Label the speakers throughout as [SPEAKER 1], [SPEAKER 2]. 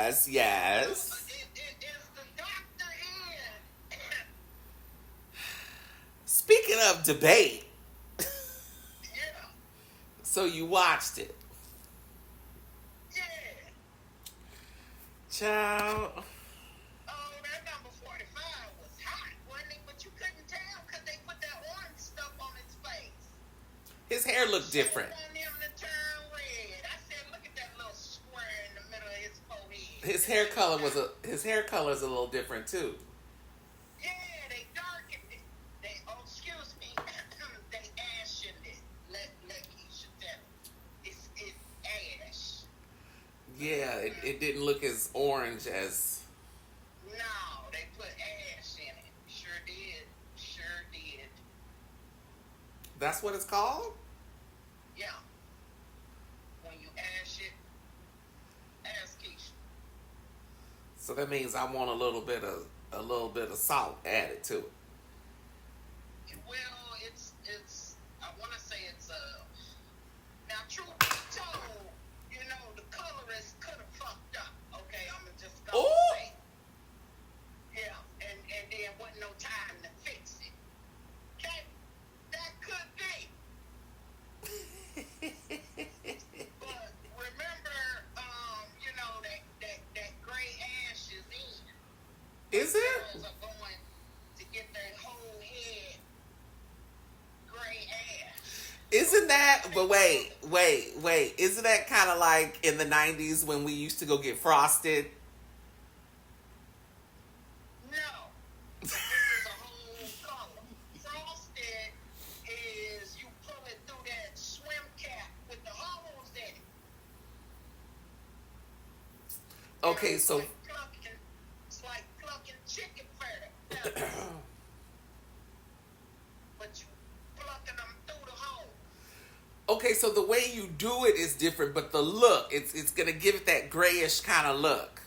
[SPEAKER 1] Yes, yes.
[SPEAKER 2] Is the doctor in?
[SPEAKER 1] Speaking of debate,
[SPEAKER 2] Yeah,
[SPEAKER 1] so you watched it.
[SPEAKER 2] yeah.
[SPEAKER 1] Child.
[SPEAKER 2] Oh, that number 45 was hot, wasn't it? But you couldn't tell because they put that orange stuff on his face.
[SPEAKER 1] His hair
[SPEAKER 2] You
[SPEAKER 1] looked
[SPEAKER 2] sure
[SPEAKER 1] different.
[SPEAKER 2] want him to turn red. I said, look at that little square in the middle of his forehead.
[SPEAKER 1] His
[SPEAKER 2] It
[SPEAKER 1] hair
[SPEAKER 2] just
[SPEAKER 1] color was
[SPEAKER 2] got,
[SPEAKER 1] his hair color is a little different too.
[SPEAKER 2] yeah, they darkened it. They, oh, excuse me, they ashened it. Let Keisha tell it. It's ash.
[SPEAKER 1] Yeah, it didn't look as orange as.
[SPEAKER 2] No, they put ash in it. Sure did. Sure did.
[SPEAKER 1] That's what it's called.
[SPEAKER 2] Yeah. When you ash it, ask Keisha.
[SPEAKER 1] So that means I want a little bit of salt added to it.
[SPEAKER 2] Well, it's. I want to say it's now, truth be told, you know, the colorist could have fucked up. Okay, I'm just gonna
[SPEAKER 1] Oh,
[SPEAKER 2] say, yeah, and there wasn't no time to fix it. Okay, that could be. But remember, you know that gray ash is in.
[SPEAKER 1] is it?
[SPEAKER 2] Girls are going to get their whole head gray ash.
[SPEAKER 1] Isn't that?
[SPEAKER 2] They
[SPEAKER 1] But
[SPEAKER 2] call it.
[SPEAKER 1] wait. Isn't that kind of like in the '90s when we used to go get frosted?
[SPEAKER 2] No, this is a whole color. Frosted is you pull it through that swim cap with the holes in it. You know,
[SPEAKER 1] Okay, so
[SPEAKER 2] it's like plucking chicken feathers. But you plucking them through the hole.
[SPEAKER 1] okay, so the way you do it is different, but the look, it's gonna give it that grayish kind of look.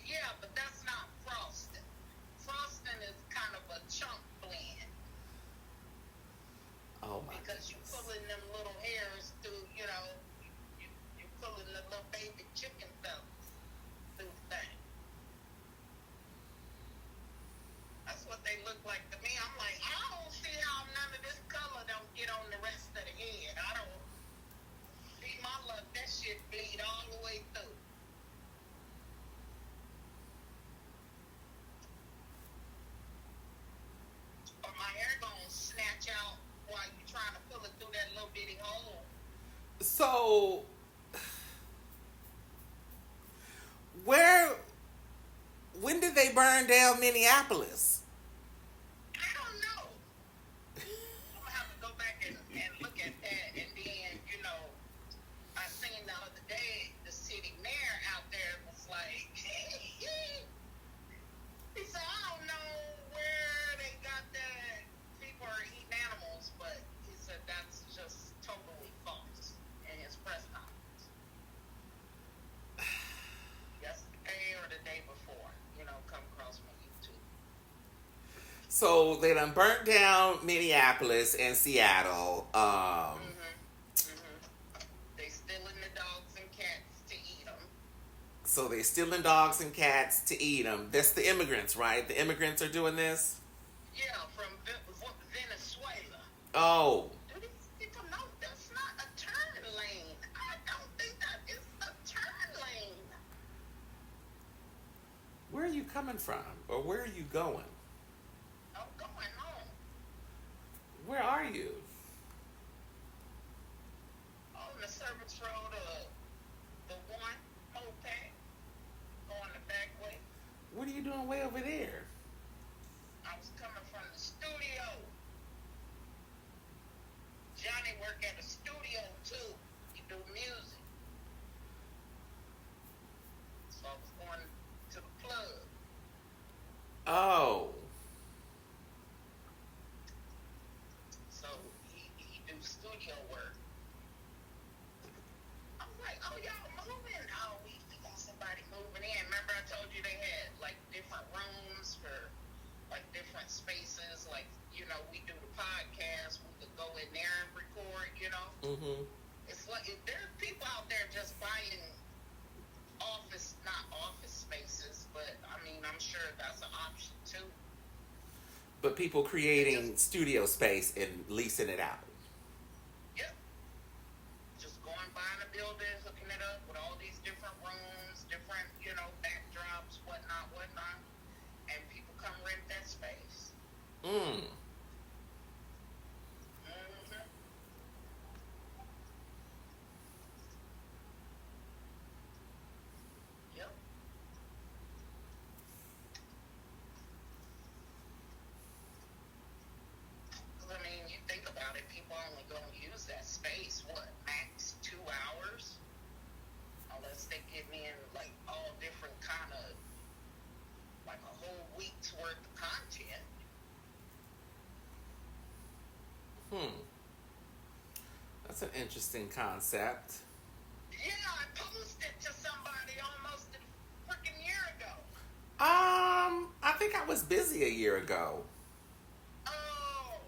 [SPEAKER 2] Yeah, but that's not frosting. Frosting is kind of a chunk blend
[SPEAKER 1] Oh my
[SPEAKER 2] because you
[SPEAKER 1] goodness.
[SPEAKER 2] pulling them little hairs through, you know, you pulling the little baby chicken feathers through the thing. That's what they look like to me. I'm like, I don't see how none of this color don't get on the rest of the head. I don't see my luck. That shit bleed all the way through. Or my hair gonna snatch out while you trying to pull it through that little bitty hole.
[SPEAKER 1] So where? When did they burn down Minneapolis?
[SPEAKER 2] I don't know. I'm gonna have to go back and look at that. And then, you know, I seen the other day the city mayor out there was like, he said, I don't know where they got that people are eating animals, but he said that's just totally false in his press conference. Yesterday or the day before, you know, come across my YouTube.
[SPEAKER 1] So they done burnt down Minneapolis and Seattle.
[SPEAKER 2] They stealing the dogs and cats to eat them.
[SPEAKER 1] So they stealing dogs and cats to eat them. That's the immigrants, right? The immigrants are doing this.
[SPEAKER 2] Yeah, from Venezuela.
[SPEAKER 1] Oh,
[SPEAKER 2] Do these people know that's not a turn lane? I don't think that is a turn lane.
[SPEAKER 1] where are you coming from, or where are you going?
[SPEAKER 2] I'm going home.
[SPEAKER 1] Where are you?
[SPEAKER 2] On the service road of the one Mopac, going the back way.
[SPEAKER 1] What are you doing way over there?
[SPEAKER 2] I was coming from the studio. Johnny work at a studio too. He do music. So I was going to the plug.
[SPEAKER 1] Oh,
[SPEAKER 2] So he do studio work. I was like, oh, y'all moving? Oh, we got somebody moving in. Remember I told you they had like different rooms for like different spaces. Like, you know, we do the podcast. We could go in there and record, you know.
[SPEAKER 1] mm-hmm.
[SPEAKER 2] It's like, if there's people out there just buying not office spaces, but I mean, I'm sure that's an option too.
[SPEAKER 1] But people creating studio space and leasing it out.
[SPEAKER 2] Yep. Just going, buying a building, hooking it up with all these different rooms, different, backdrops, whatnot. And people come rent that space.
[SPEAKER 1] Mm.
[SPEAKER 2] Yep. I mean, you think about it, people only going to use that space, max 2 hours? Unless they give me in, like, all different kind of, like a whole week's worth of content.
[SPEAKER 1] That's an interesting concept.
[SPEAKER 2] Yeah, I posted to somebody almost a freaking year ago.
[SPEAKER 1] I think I was busy a year ago.
[SPEAKER 2] Oh,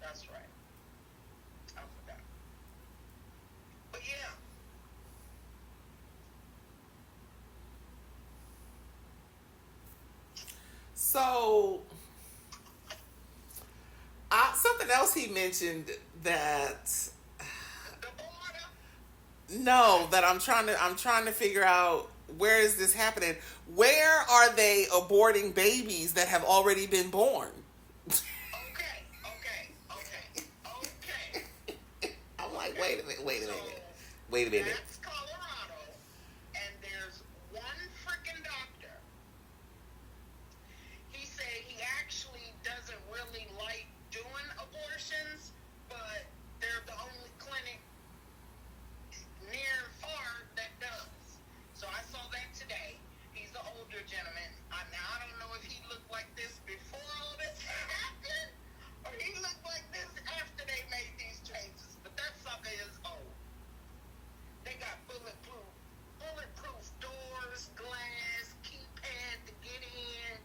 [SPEAKER 2] that's right. I forgot. But yeah.
[SPEAKER 1] So, something else he mentioned that
[SPEAKER 2] The border.
[SPEAKER 1] no, that I'm trying to figure out, where is this happening? Where are they aborting babies that have already been born?
[SPEAKER 2] Okay.
[SPEAKER 1] I'm like, wait a minute.
[SPEAKER 2] So, that's Colorado, and there's one freaking doctor. He said he actually doesn't really like doing abortions, but they're the only clinic near and far that does. So I saw that today. He's the older gentleman. Now I don't know if he looked like this before all this happened, or he looked like this after they made these changes. But that sucker is old. They got bulletproof doors, glass, keypad to get in.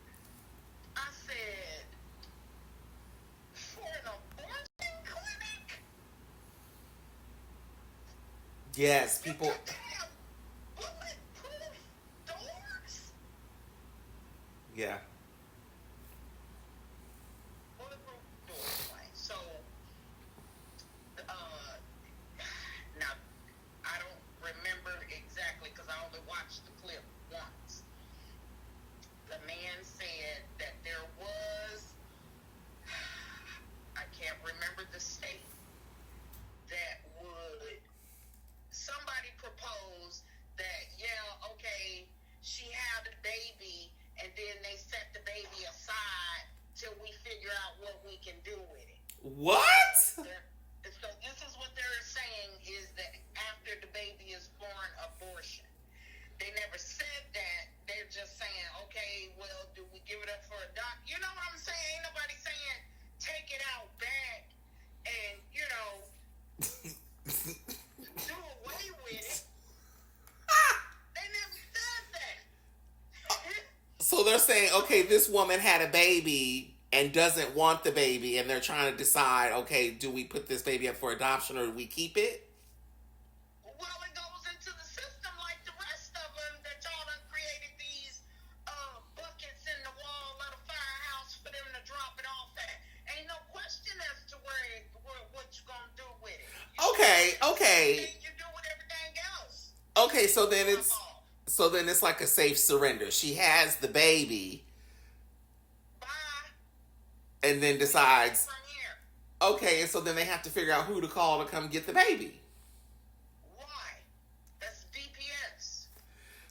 [SPEAKER 2] I said, for an abortion clinic?
[SPEAKER 1] Yes, people.
[SPEAKER 2] You got to have bulletproof doors?
[SPEAKER 1] Yeah.
[SPEAKER 2] Bulletproof doors, right? So, now, I don't remember exactly because I only watched the clip once. The man said that there was, I can't remember the state, that would, somebody proposed that, yeah, okay, she had a baby, and then they set the baby aside till we figure out what we can do with it.
[SPEAKER 1] What?
[SPEAKER 2] So this is what they're saying, is that after the baby is born, abortion. They never said that. They're just saying, okay, well, do we give it up for a doc? You know what I'm saying? Ain't nobody saying take it out back and, do away with it. They never said that.
[SPEAKER 1] So they're saying, okay, this woman had a baby and doesn't want the baby, and they're trying to decide, okay, do we put this baby up for adoption or do we keep it?
[SPEAKER 2] Well, it goes into the system like the rest of them that y'all done created these buckets in the wall of the firehouse for them to drop it off at. Ain't no question as to what you gonna do with it.
[SPEAKER 1] Okay.
[SPEAKER 2] You do with everything else.
[SPEAKER 1] Okay, so then it's like a safe surrender. She has the baby.
[SPEAKER 2] Bye.
[SPEAKER 1] And then decides,
[SPEAKER 2] From here.
[SPEAKER 1] okay, and so then they have to figure out who to call to come get the baby.
[SPEAKER 2] Why? That's DPS.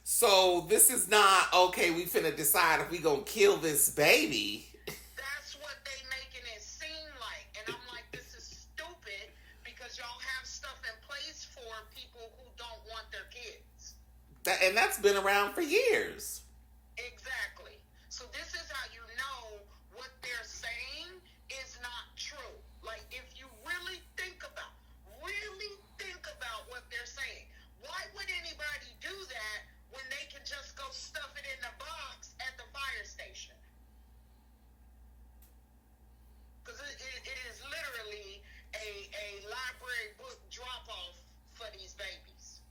[SPEAKER 1] So this is not, okay, we finna decide if we gonna kill this baby.
[SPEAKER 2] That's what they making it seem like. And I'm like, this is stupid because y'all have stuff in place for people who don't want their kids.
[SPEAKER 1] And that's been around for years.
[SPEAKER 2] Exactly. So this is how you know what they're saying is not true. Like, if you really think about what they're saying, why would anybody do that when they can just go stuff it in the box at the fire station? Because it is literally a library book drop-off for these babies.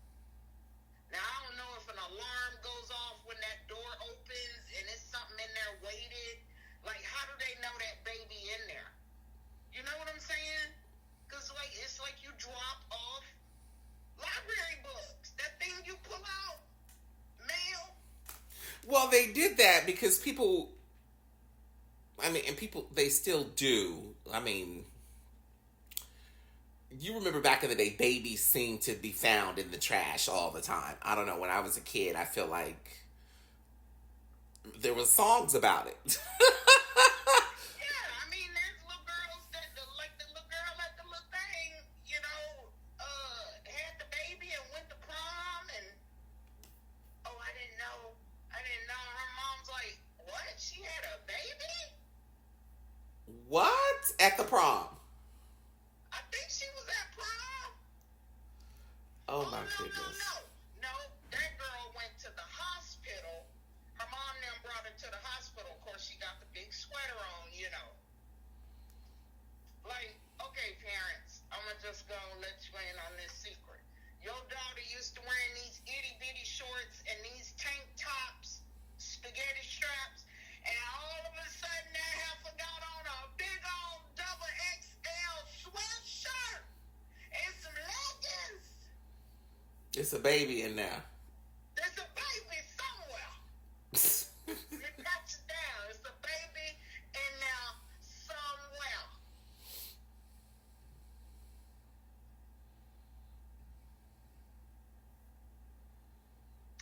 [SPEAKER 1] Well, they did that because people. I mean, and people they still do. I mean, you remember back in the day, babies seemed to be found in the trash all the time. I don't know. When I was a kid, I feel like there was songs about it.
[SPEAKER 2] Yeah, I mean, there's little girls that, like the little girl at the little thing, had the baby and went to prom, and oh, I didn't know. I didn't know. Her mom's like, what? She had a baby?
[SPEAKER 1] What? At the prom?
[SPEAKER 2] I think she was at prom.
[SPEAKER 1] Oh my
[SPEAKER 2] no,
[SPEAKER 1] goodness.
[SPEAKER 2] No, that girl went to the hospital. Her mom then brought her to the hospital. Of course, she got the big sweater on. Like, okay, parents, I'm going to just go and let you in on this secret. Your daughter used to wearing these itty-bitty shorts and these tank tops, spaghetti straps, and all of a sudden that heifer got on a big old double XL sweatshirt and some leggings.
[SPEAKER 1] It's a baby in there.
[SPEAKER 2] There's a baby somewhere. It got you down. It's a baby in there somewhere.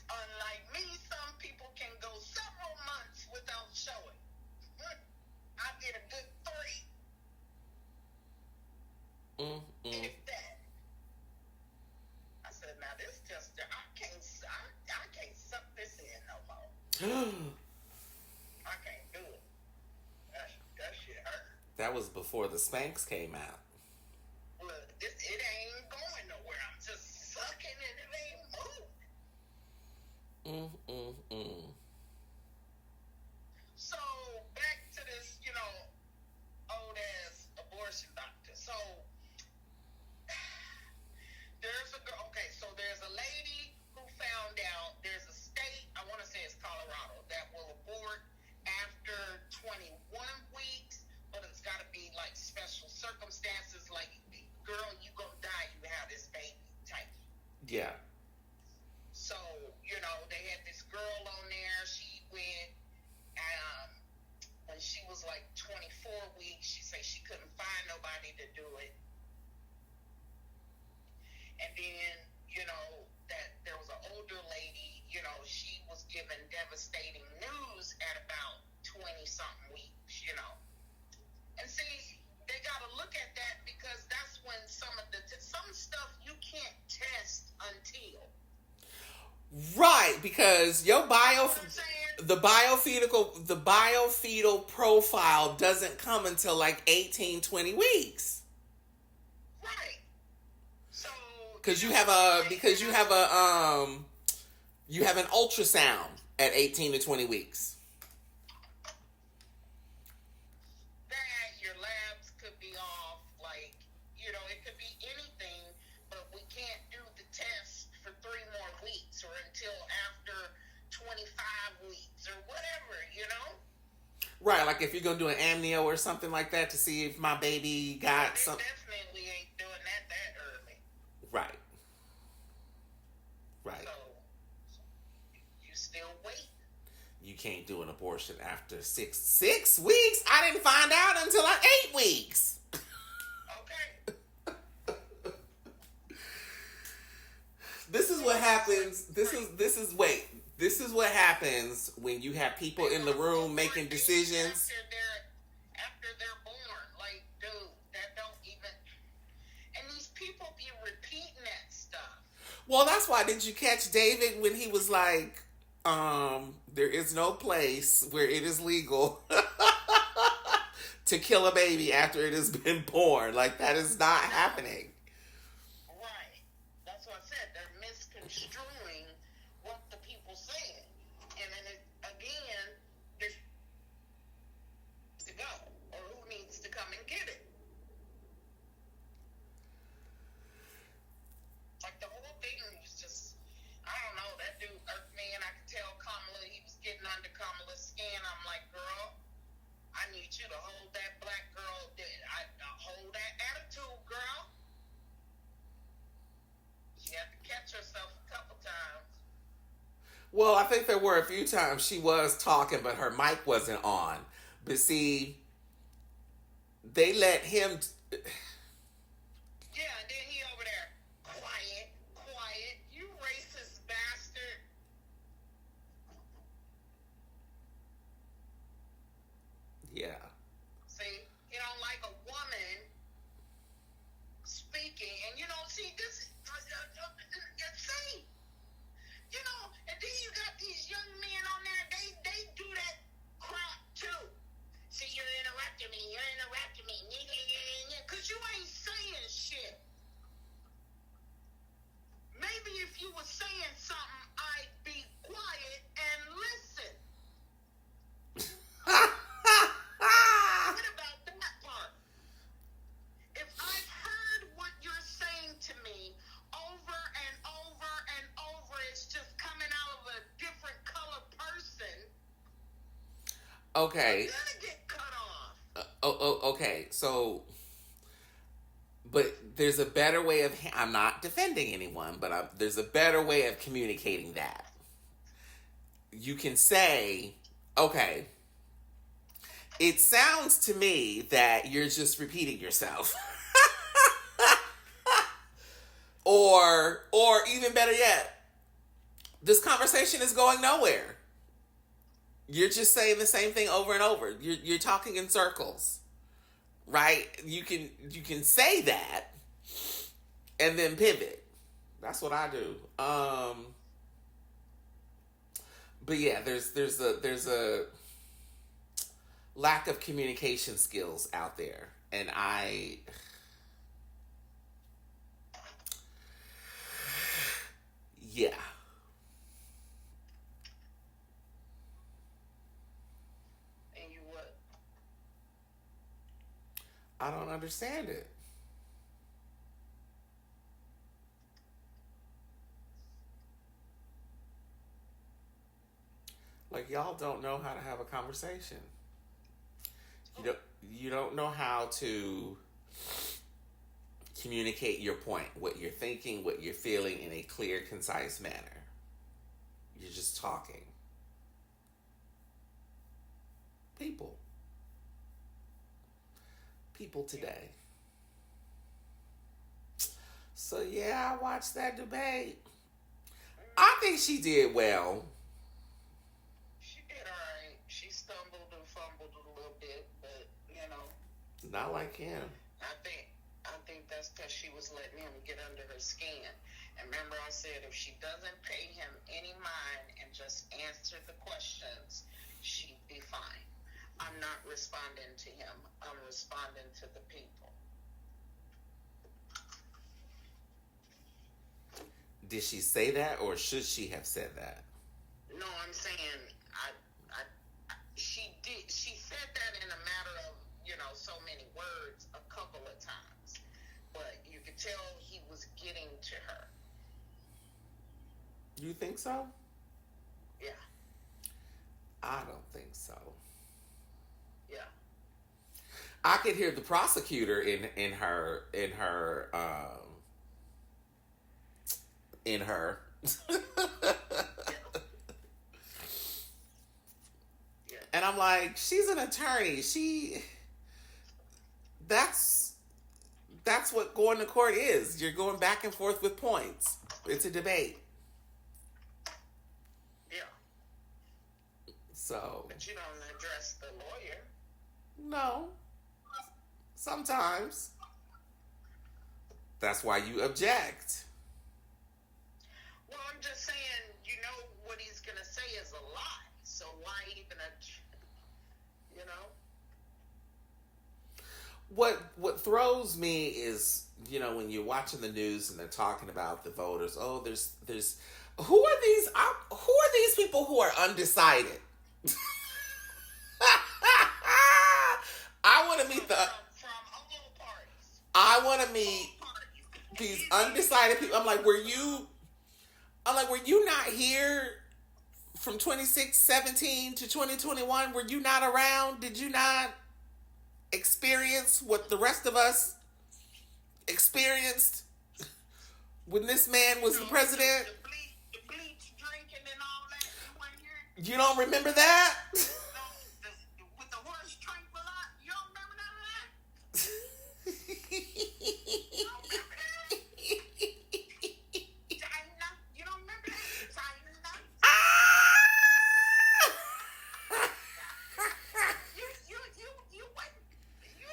[SPEAKER 2] Unlike me, some people can go several months without showing. I get a good 3. If that. I said, now this just, I can't suck this in no more. I can't do it. That shit hurt.
[SPEAKER 1] That was before the Spanx came out.
[SPEAKER 2] Look, it ain't going nowhere. I'm just sucking and it ain't moving. So back to this, old ass abortion doctor. So there's a girl. Okay, so there's a lady who found out there's a state, I want to say it's Colorado, that will abort after 21 weeks, but it's got to be like special circumstances, like, girl, you gonna die, you have this baby type.
[SPEAKER 1] Yeah.
[SPEAKER 2] So, they had this girl on there. She went, when she was like 24 weeks, she said she couldn't find nobody to do it. And then, that there was an older lady, she was given devastating news at about 20-something weeks, And see, they got to look at that because that's when some stuff you can't test until.
[SPEAKER 1] Right, because the biofetal profile doesn't come until like 18, 20 weeks.
[SPEAKER 2] Right. So
[SPEAKER 1] Because you have an ultrasound at 18 to 20 weeks.
[SPEAKER 2] That your labs could be off, like, it could be anything, but we can't do the test for 3 more weeks or until after 25 weeks or whatever,
[SPEAKER 1] Right, like if you're going to do an amnio or something like that to see if my baby got
[SPEAKER 2] They
[SPEAKER 1] something.
[SPEAKER 2] definitely ain't doing that early.
[SPEAKER 1] Right.
[SPEAKER 2] So, you still wait.
[SPEAKER 1] You can't do an abortion after 6 weeks? I didn't find out until 8 weeks.
[SPEAKER 2] Okay.
[SPEAKER 1] This is what happens. This is what happens when you have people in the room making decisions.
[SPEAKER 2] After they're born, like, dude, that don't even. And these people be repeating that stuff.
[SPEAKER 1] Well, that's why. Did you catch David when he was like, there is no place where it is legal to kill a baby after it has been born. Like, that is not happening.
[SPEAKER 2] Right. That's what I said. They're misconstruing what the people saying. And then, again, there's to go. Or who needs to come and get it. Like, the whole thing was just, I don't know, that dude irked me, and I could tell Kamala, he was getting under Kamala's skin. I'm like, girl, I need you to hold that black girl, hold that attitude, girl. She had to catch herself a couple times.
[SPEAKER 1] Well, I think there were a few times she was talking, but her mic wasn't on. But see, they let him.
[SPEAKER 2] Yeah, and then he over there, quiet, quiet, you racist bastard.
[SPEAKER 1] Yeah.
[SPEAKER 2] See, he don't like a woman speaking, and see this. See, and then you got these young men on there. They do that crap too. See, you're interrupting me. Because you ain't saying shit. Maybe if you were saying something, I'd be quiet and listen. What about that part? If I've heard what you're saying to me over and over and over, it's just coming out of a different color person.
[SPEAKER 1] Okay.
[SPEAKER 2] I'm gonna get cut off.
[SPEAKER 1] Okay. So, but there's a better way of. I'm not defending anyone, but there's a better way of communicating that. You can say, okay, it sounds to me that you're just repeating yourself. or even better yet, this conversation is going nowhere. You're just saying the same thing over and over. You're talking in circles. Right? You can say that and then pivot. That's what I do. But yeah, there's a lack of communication skills out there, and yeah.
[SPEAKER 2] And you what?
[SPEAKER 1] I don't understand it. Like, y'all don't know how to have a conversation. You don't know how to communicate your point, what you're thinking, what you're feeling in a clear, concise manner. You're just talking. People today. So yeah, I watched that debate. I think she did well.
[SPEAKER 2] She did alright. She stumbled and fumbled a little bit, but
[SPEAKER 1] Not like him.
[SPEAKER 2] I think that's because she was letting him get under her skin. And remember, I said if she doesn't pay him any mind and just answer the questions, she'd be fine. I'm not responding to him. I'm responding to the people.
[SPEAKER 1] Did she say that, or should she have said that?
[SPEAKER 2] No, I'm saying she did. She said that in a matter of so many words a couple of times, but you could tell he was getting to her.
[SPEAKER 1] You think so?
[SPEAKER 2] Yeah.
[SPEAKER 1] I don't think so.
[SPEAKER 2] Yeah.
[SPEAKER 1] I could hear the prosecutor in her.
[SPEAKER 2] Yeah.
[SPEAKER 1] And I'm like, she's an attorney. That's what going to court is. You're going back and forth with points. It's a debate.
[SPEAKER 2] Yeah.
[SPEAKER 1] So.
[SPEAKER 2] But you don't address the lawyer.
[SPEAKER 1] No. Sometimes. That's why you object.
[SPEAKER 2] Well, I'm just saying, what he's going to say is a lie. So why even
[SPEAKER 1] What throws me is, when you're watching the news and they're talking about the voters, there's who are these people who are undecided? I want to meet
[SPEAKER 2] from all parties.
[SPEAKER 1] I want to meet these undecided people. I'm like, were you not here from 2017 to 2021? Were you not around? Did you not experience what the rest of us experienced when this man was the president?
[SPEAKER 2] The bleach drinking and all that.
[SPEAKER 1] You don't remember that?
[SPEAKER 2] No, with the horse tranquilizer. You don't remember none of that? You don't remember that? China? You don't remember that? China? You what? You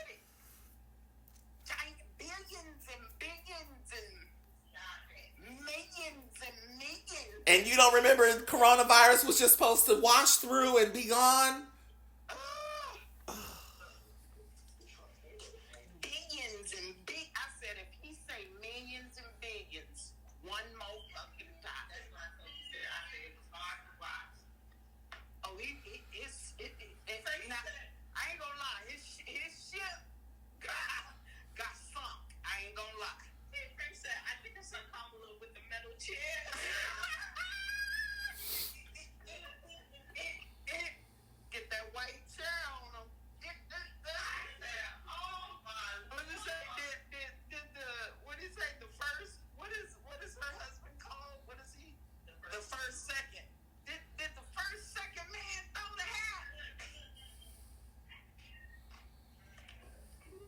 [SPEAKER 2] China, billions and billions and millions and millions.
[SPEAKER 1] And you don't remember coronavirus was just supposed to wash through and be gone?
[SPEAKER 2] Billions and big. I said if he say millions and billions, one more fucking time. That's what I said. I said it was hard to watch. Oh, it's I ain't gonna lie. His ship got sunk. I ain't gonna lie. Frank said, I think it's some Kamala with the metal chair. Get that white chair on him. Oh my! What did he say? What did he say? The first. What is her husband called? What is he? The first second. Did the first second man throw the hat?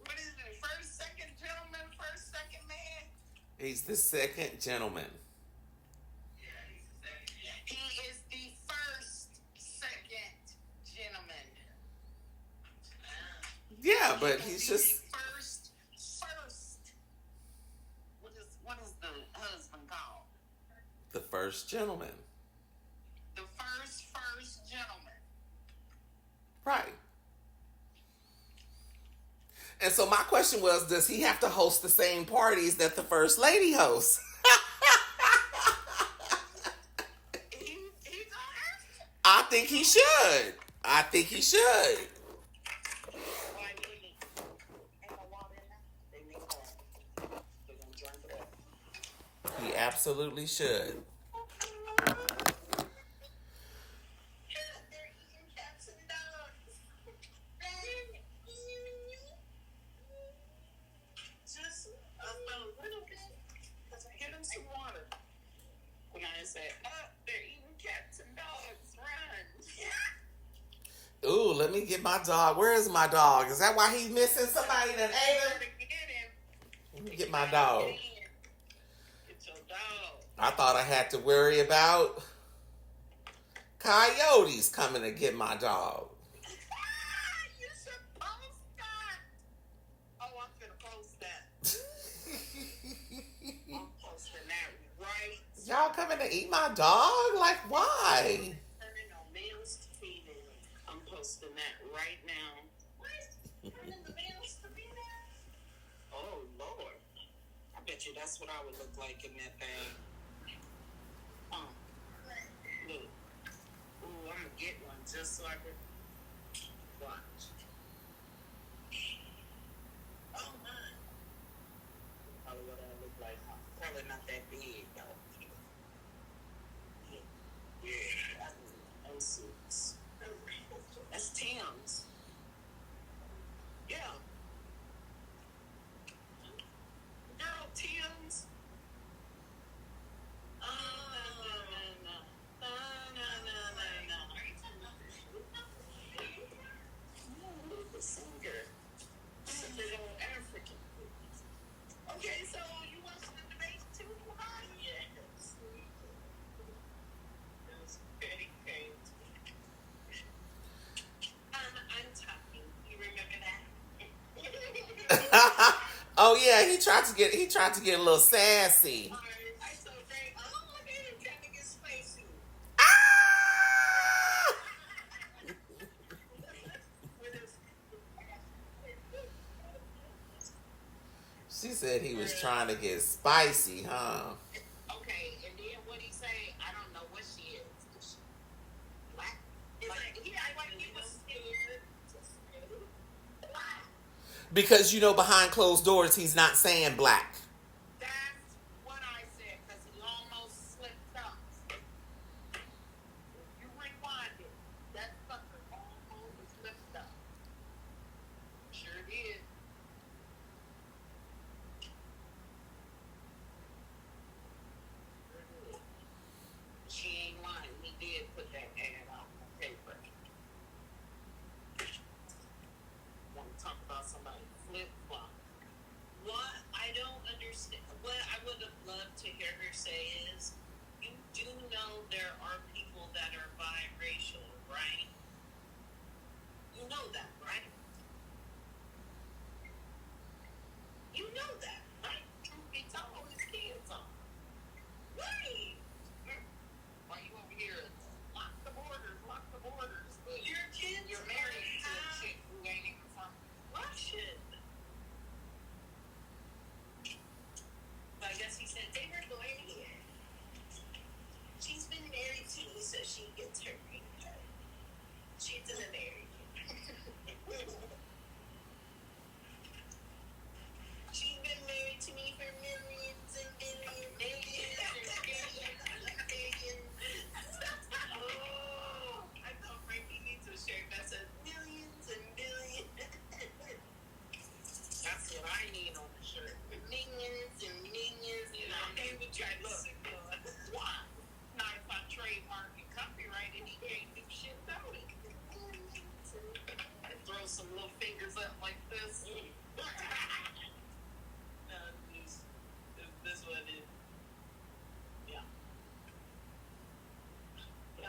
[SPEAKER 2] What is it? First second gentleman. First second man.
[SPEAKER 1] He's the second gentleman.
[SPEAKER 2] He is the first second gentleman.
[SPEAKER 1] Yeah, but he's just
[SPEAKER 2] first. What is the husband called?
[SPEAKER 1] the first gentleman.
[SPEAKER 2] The first gentleman.
[SPEAKER 1] Right. And so my question was, does he have to host the same parties that the first lady hosts?
[SPEAKER 2] He don't have to.
[SPEAKER 1] I think he should. I think he should.
[SPEAKER 2] Why do you need? Ain't no water in there? They need water. They're gonna drink it up.
[SPEAKER 1] He absolutely should.
[SPEAKER 2] They're eating cats and dogs. Just a little bit. Get them some water. When I say, they're eating cats and dogs. Run.
[SPEAKER 1] Ooh, let me get my dog. Where is my dog? Is that why he's missing somebody that ate him? Let me get my dog.
[SPEAKER 2] Get your dog.
[SPEAKER 1] I thought I had to worry about coyotes coming to get my dog.
[SPEAKER 2] You should post that. Oh, I'm gonna post that. I'm posting that right.
[SPEAKER 1] Y'all coming to eat my dog? Like, why?
[SPEAKER 2] Turning on males to females. I'm posting that right now. What? Turning the males to females? Oh, Lord. I bet you that's what I would look like in that thing. Look. Ooh, I'm gonna get one just so I can watch. Oh, my. Probably what I look like. Probably not that big, though. Yeah, those suits. That's Tim's. Yeah. Girl, Tim's. The singer. It's a little African. Okay, so you watching the debate too, huh? Yes. It was very great. I'm talking. You remember that?
[SPEAKER 1] Oh yeah, he tried to get a little sassy.
[SPEAKER 2] I so great. Oh, look at him trying to get spicy.
[SPEAKER 1] Ah! She said he was trying to get spicy, huh?
[SPEAKER 2] Okay, and then what he say? I don't know what she is. Is she black? Like, he act like he was scared. Black.
[SPEAKER 1] Because behind closed doors, he's not saying black.
[SPEAKER 2] That's what I said, because he almost slipped up. You rewind it. That sucker almost slipped up. Sure did. She ain't lying. He did put that ad out.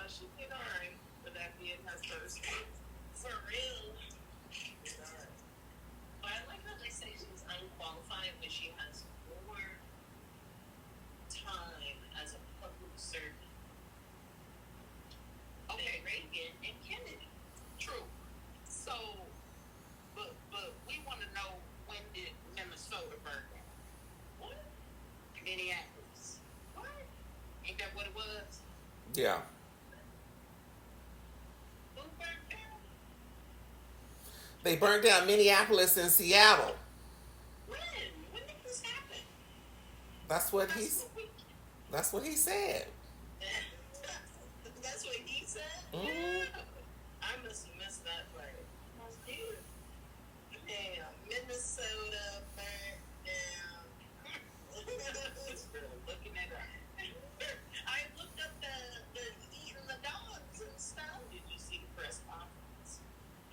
[SPEAKER 2] she did all right for that being her first one. For real. But I like how they say she's unqualified, but she has more time as a public servant. Okay, Reagan and Kennedy. True. So, but we want to know, when did Minnesota burn down? What? Minneapolis. What? Ain't that what it was?
[SPEAKER 1] Yeah.
[SPEAKER 2] Who burned down?
[SPEAKER 1] They burned down Minneapolis and Seattle.
[SPEAKER 2] When? When did this happen?
[SPEAKER 1] That's what he said.
[SPEAKER 2] That's what he said?
[SPEAKER 1] Mm-hmm.
[SPEAKER 2] I must have missed that part. Damn, Minnesota burnt down. Looking at her. I looked up the eating the dogs and stuff. Did you see the press conference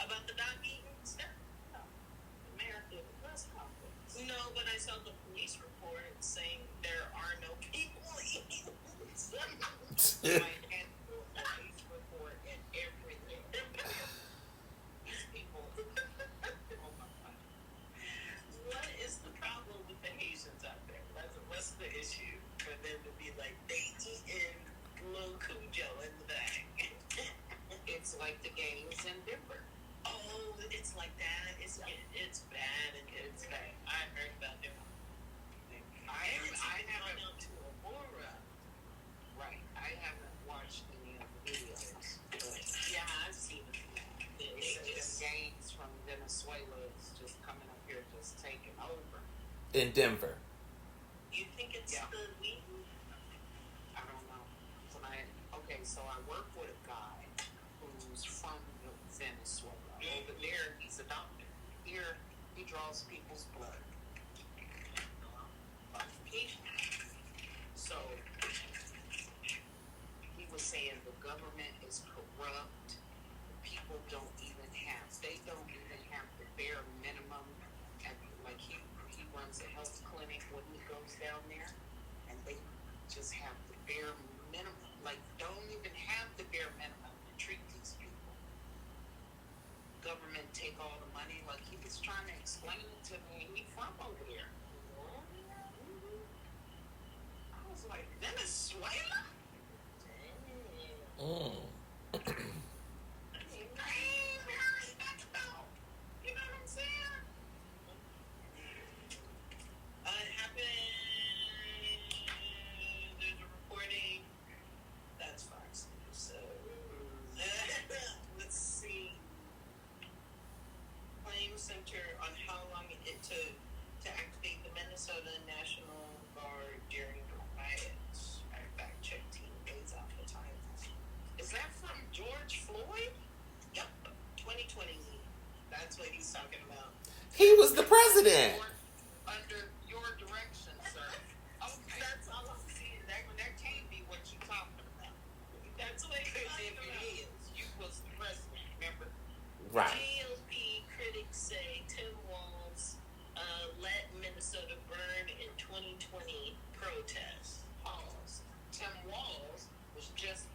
[SPEAKER 2] about the dog eating stuff? No. The mayor did a press conference. No, but I saw the police report saying there are no people eating. And police report and everything. These people. Oh my God. What is the problem with the Haitians out there? What's the issue for them to be like, they eating little Cujo in the bag? It's like the gangs in Denver. Oh, it's like that. It's bad and it's bad. I heard about them. I haven't gone to Aurora. Right. I haven't watched any of the videos. But yeah, I've seen it. They just gangs from Venezuela is just coming up here, just taking over.
[SPEAKER 1] In Denver.
[SPEAKER 2] You think it's the weed? I don't know. So I work with a guy who's from Venezuela. Over there, he's a doctor. Here, he draws people's blood. So he was saying the government is corrupt. People they don't even have the bare minimum. Like he runs a health clinic when he goes down there, and they just have the bare minimum. Like, don't even have the bare minimum to treat these people. Government take all the money. Like, he was trying to explain it to me. He from over there. I was like, Venezuela?
[SPEAKER 1] Mm.
[SPEAKER 2] You know what I'm saying? It happened. There's a reporting. That's Fox News. So let's see. Claim Center on how long it took to activate the Minnesota National Guard during the riots. I fact checked team days off the time. Is that from George Floyd? Yep, 2020. That's what he's talking about.
[SPEAKER 1] He was the president.
[SPEAKER 2] Under your direction, sir. Okay. That's all I'm seeing. That can't be what you're talking about. That's what you're talking about. If it is, you was the president, remember?
[SPEAKER 1] Right.
[SPEAKER 2] GOP critics say Tim Walz let Minnesota burn in 2020 protests. Pause. Tim Walz was just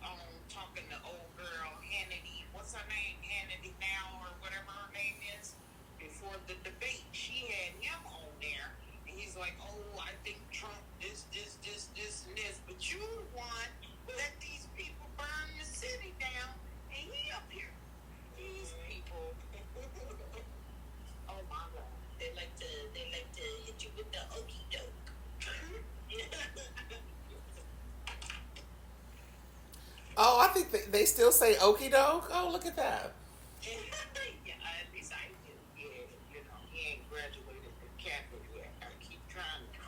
[SPEAKER 2] talking to old girl Hannity. What's her name? Hannity now, or whatever her name is. Before the debate, she had him on there, and he's like, "Oh, I think Trump this, and this, but you want to let these people burn the city down, and he up here. These people, oh my God, they like to hit you with the okey doke."
[SPEAKER 1] Oh, I think they still say okie doke. Oh, look at that.
[SPEAKER 2] Yeah, at least I do. Yeah, you know, he ain't graduated from Catholic yet. I keep trying to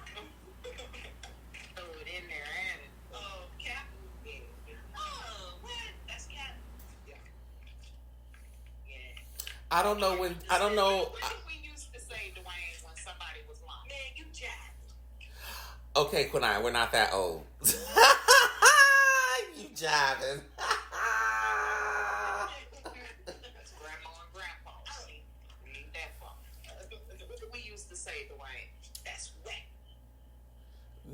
[SPEAKER 2] throw it in there and it. Oh, Catholic? Yeah. Oh, what? That's Catholic. Yeah. Yeah.
[SPEAKER 1] I don't know.
[SPEAKER 2] What did we used to say, Dwayne, when somebody was lying? Man, you jacked.
[SPEAKER 1] Okay, Quinai, we're not that old. You jiving.
[SPEAKER 2] That's grandma and grandpa. See, we ain't that far. What did we used to say, Dwayne? That's wet.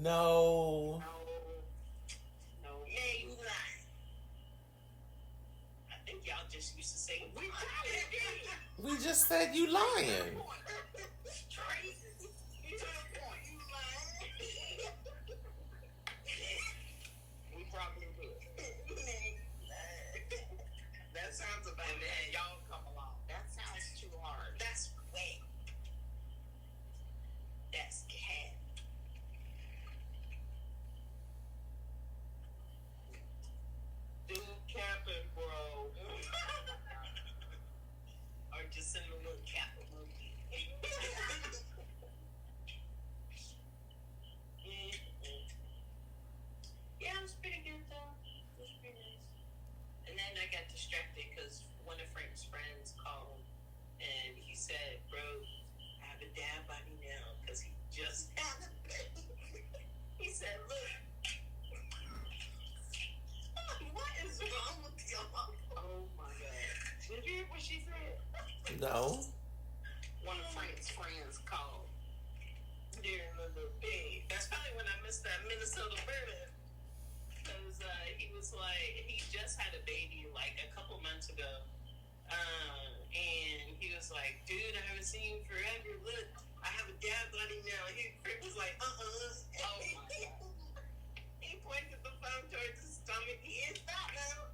[SPEAKER 1] No.
[SPEAKER 2] No. Yeah, you lying. just used to say, we lying.
[SPEAKER 1] We just said you lying.
[SPEAKER 2] Straight to the point. You lying. We probably would. That sounds about it. And y'all come along. That sounds too hard. That's way. That's cat. Dude capping, bro. Or just send a little cap emoji. Yeah, it was pretty good though. It was pretty nice. And then I got distracted because one of Frank's friends called and he said, bro, I have a dad body now because he just had a baby. He said, look, what is wrong with you? Oh my God. Did you hear what she said?
[SPEAKER 1] No.
[SPEAKER 2] One of Frank's friends called during the day. That's probably when I missed that Minnesota bird. Because he was like, he just had a baby like a couple months ago. And he was like, dude, I haven't seen you forever. Look, I have a dad body now. Frank was like, Oh my God. He pointed the phone towards his stomach. He is not now.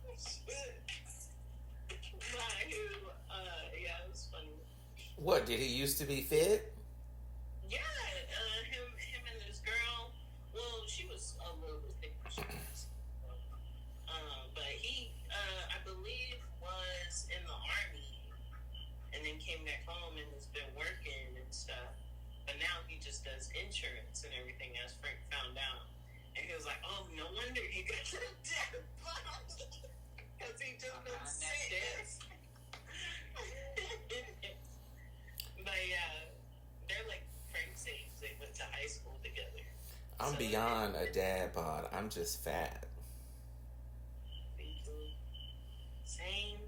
[SPEAKER 2] Yeah, it was funny.
[SPEAKER 1] What, did he used to be fit?
[SPEAKER 2] Yeah, him and this girl. Well, she was a little bit thicker. But he, I believe, was in the army, and then came back home and has been working and stuff. But now he just does insurance and everything, as Frank found out. And he was like, "Oh, no wonder he got the death body, because he just been sick." But yeah, they're like Frank's age. They went to high school together.
[SPEAKER 1] I'm beyond a dad bod. I'm just fat.
[SPEAKER 2] Same.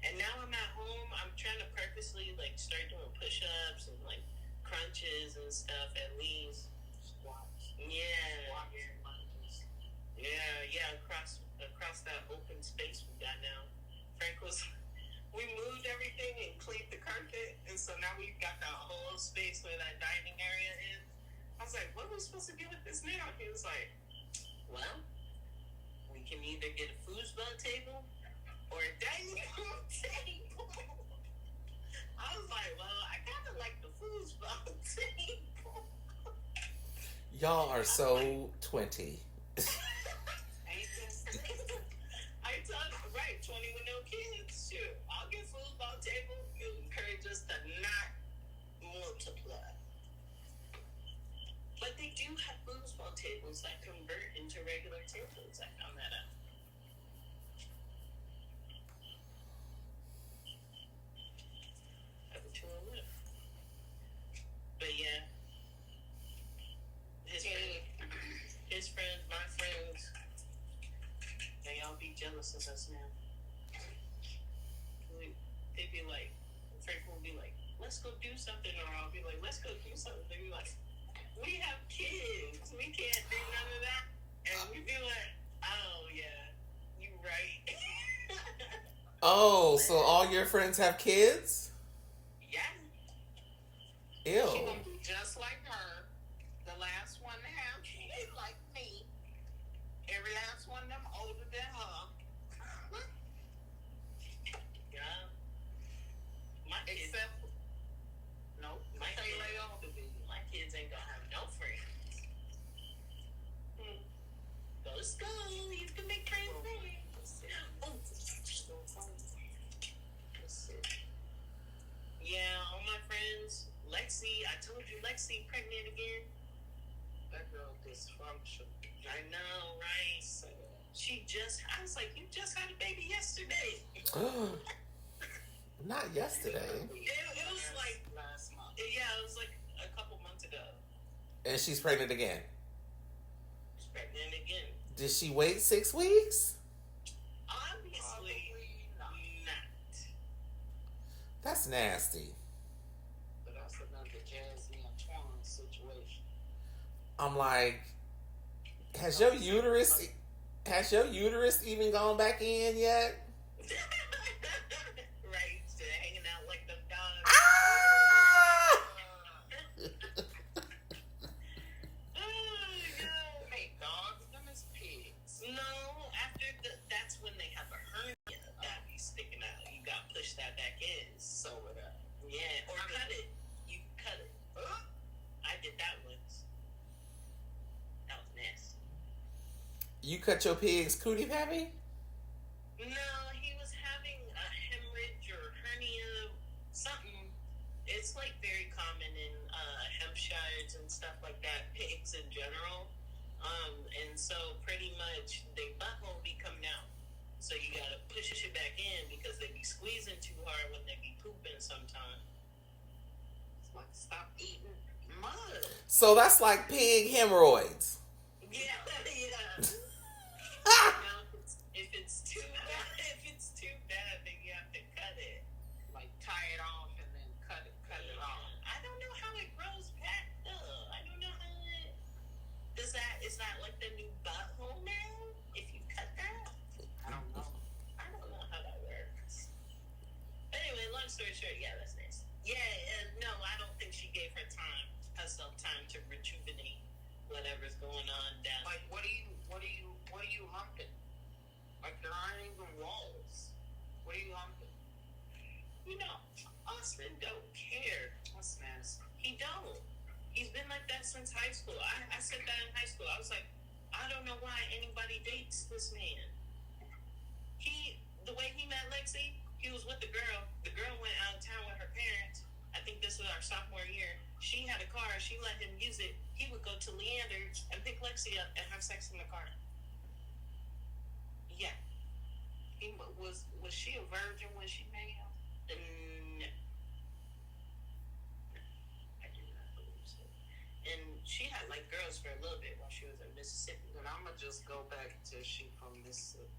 [SPEAKER 2] And now I'm at home. I'm trying to purposely like start doing push-ups and like crunches and stuff at least. Squats. Yeah. Squats. Yeah. Across that open space we got now. We moved everything and cleaned the carpet, and so now we've got that whole space where that dining area is. I was like, what are we supposed to do with this now? He was like, well, we can either get a foosball table or a dining room table. I was like, well, I kind of like the foosball table.
[SPEAKER 1] Y'all are so 20.
[SPEAKER 2] I told him, right, 20 with no kids. Shoot, I'll get foosball table. It'll encourage us to not multiply. But they do have foosball tables that convert into regular tables. I found that out. But yeah, his friends, my friends, they all be jealous of us now. They'd be like, Frank will be like, let's go do something, or I'll be like, let's go do something. They'd be like, we have kids, we can't do none of that. And we'd be like, oh yeah, you right.
[SPEAKER 1] Oh, so all your friends have kids?
[SPEAKER 2] Yeah.
[SPEAKER 1] Ew.
[SPEAKER 2] She gonna be just like her. The last one to have kids like me. Every last one of them older than her. Yeah. My kids. Except, no, my kids ain't gonna have no friends. Go to school, you can make friends there. Yeah, all my friends. Lexi, I told you Lexi pregnant again. That girl dysfunction. I know, right? So I was like, you just had a baby yesterday.
[SPEAKER 1] Not yesterday.
[SPEAKER 2] It was like last month. Yeah, it was like a couple months ago.
[SPEAKER 1] And she's pregnant again.
[SPEAKER 2] She's pregnant again.
[SPEAKER 1] Did she wait 6 weeks?
[SPEAKER 2] Obviously not.
[SPEAKER 1] That's nasty.
[SPEAKER 2] But that's another Jazzy and Twan situation.
[SPEAKER 1] I'm like, has your uterus even gone back in yet? You cut your pig's cootie, Pappy?
[SPEAKER 2] No, he was having a hemorrhage or hernia, something. It's like very common in Hampshires and stuff like that, pigs in general. And so pretty much they butthole be coming out. So you gotta push it back in because they be squeezing too hard when they be pooping sometimes. It's like stop eating mud.
[SPEAKER 1] So that's like pig hemorrhoids.
[SPEAKER 2] Yeah, yeah. If it's too bad, then you have to cut it. Like tie it off and then cut it off. I don't know how it grows back though. I don't know how it is that like the new butthole now? If you cut that? I don't know. I don't know how that works. Anyway, long story short, yeah, that's nice. Yeah, no, I don't think she gave herself time to rejuvenate whatever's going on down. Like, what are you humping? Like, there aren't even walls. What are you humping? You know, Osman don't care. He don't. He's been like that since high school. I said that in high school. I was like, I don't know why anybody dates this man. The way he met Lexi, he was with the girl. The girl went out of town with her parents. I think this was our sophomore year. She had a car. She let him use it. He would go to Leander and pick Lexi up and have sex in the car. Yeah. Was she a virgin when she met him? No. I do not believe so. And she had like girls for a little bit while she was in Mississippi. And I'm gonna just go back to she from Mississippi.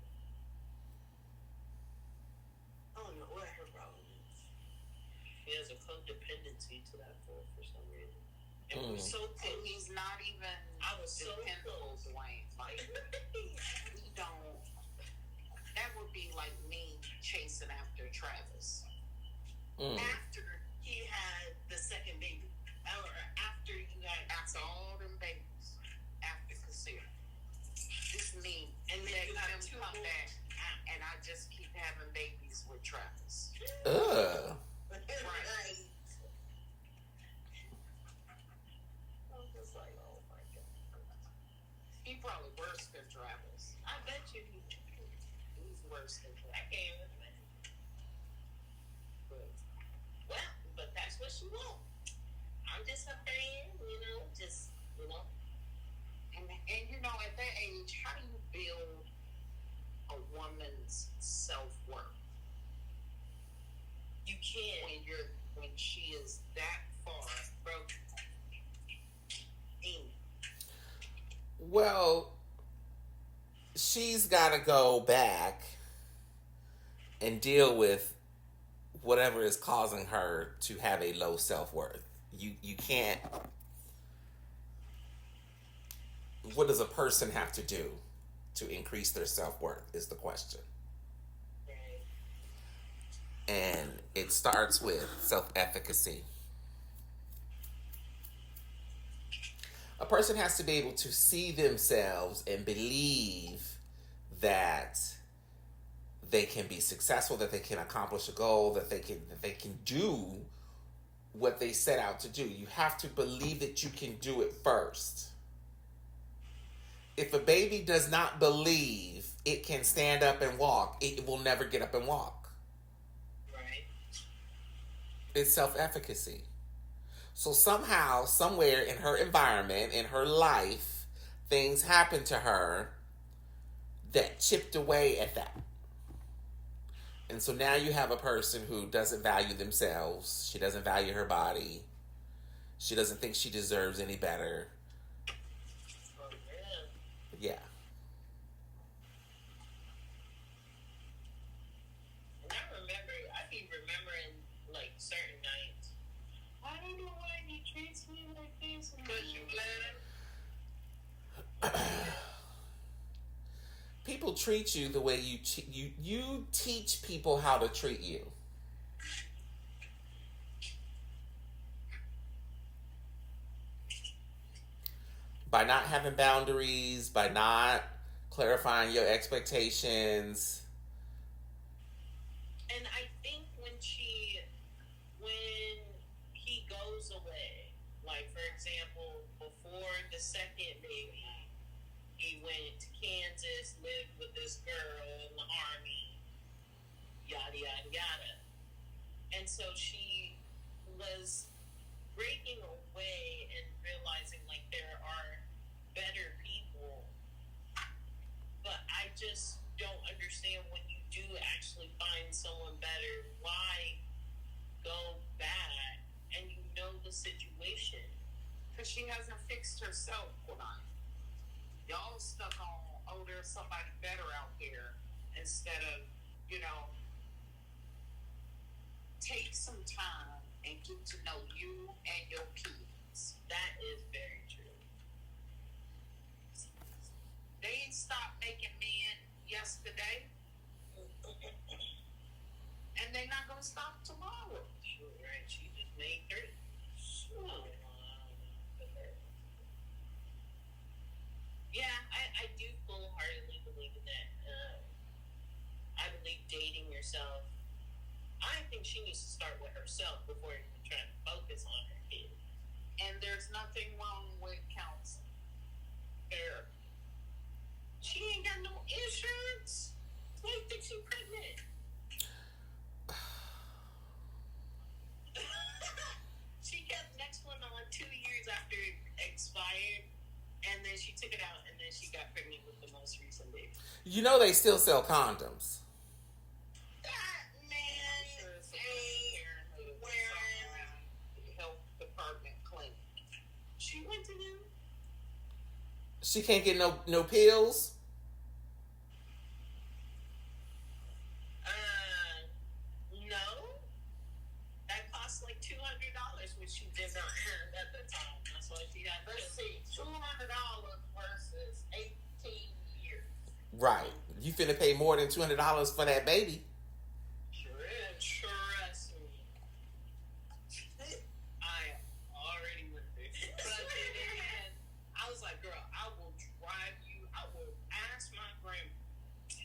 [SPEAKER 2] I don't know what her problem is. He has a codependency to that for some reason. And we're so close. And he's not even I was dependable, so Dwayne. Like, we don't. That would be like me chasing after Travis. After he had the second baby. Or after you had after all them babies. After Casilla. It's me. And then you have to come back. And I just keep having babies with Travis.
[SPEAKER 1] Ugh.
[SPEAKER 2] Right. I'm just like, oh my God. He probably worse than Travis. I bet you he's worse than Travis. I can't even imagine. But that's what she wants. I'm just a fan, And you know, at that age, how do you build a woman's self-worth? You can't when she is that far broken.
[SPEAKER 1] Well, she's got to go back and deal with whatever is causing her to have a low self-worth. You can't. What does a person have to do to increase their self-worth is the question. And it starts with self-efficacy. A person has to be able to see themselves and believe that they can be successful, that they can accomplish a goal, that they can do what they set out to do. You have to believe that you can do it first. If a baby does not believe it can stand up and walk, it will never get up and walk.
[SPEAKER 2] Right.
[SPEAKER 1] It's self-efficacy. So somehow, somewhere in her environment, in her life, things happened to her that chipped away at that. And so now you have a person who doesn't value themselves. She doesn't value her body. She doesn't think she deserves any better. Yeah.
[SPEAKER 2] And I be remembering like certain nights. I don't know why he treats me like this. Because you glad?
[SPEAKER 1] People treat you the way you teach people how to treat you. By not having boundaries, by not clarifying your expectations.
[SPEAKER 2] And I think when he goes away, like for example, before the second baby, he went
[SPEAKER 3] went to Kansas, lived with this girl in the army, yada, yada, yada. And so she was breaking away and realizing, like, there are better people. But I just don't understand when you do actually find someone better, why go back and you know the situation?
[SPEAKER 2] Because she hasn't fixed herself, Quran. Y'all stuck on, oh, there's somebody better out there, instead of, take some time and get to know you and your kids.
[SPEAKER 3] That is very true.
[SPEAKER 2] They ain't stopped making men yesterday, and they're not going to stop tomorrow.
[SPEAKER 3] Sure, right? She just made 3. Sure. Yeah, I do full-heartedly believe in that. I believe dating yourself. I think she needs to start with herself before even trying to focus on her kid.
[SPEAKER 2] And there's nothing wrong with counseling. Therapy. She ain't got no insurance.
[SPEAKER 3] Why do you think she's pregnant? She kept the next one on 2 years after it expired, and then she took it out, and then she got pregnant with the most recent baby.
[SPEAKER 1] You know they still sell condoms.
[SPEAKER 2] That man ain't wearing health department clinic.
[SPEAKER 3] She went to them.
[SPEAKER 1] She can't get no pills.
[SPEAKER 3] No. That cost like $200, which she did not have at the time. That's why she got.
[SPEAKER 2] Let's see, $200 versus 18 years.
[SPEAKER 1] Right. You finna pay more than $200 for that baby.
[SPEAKER 3] Trust me. I already went there. But then I was like, girl, I will drive you. I will ask my grandma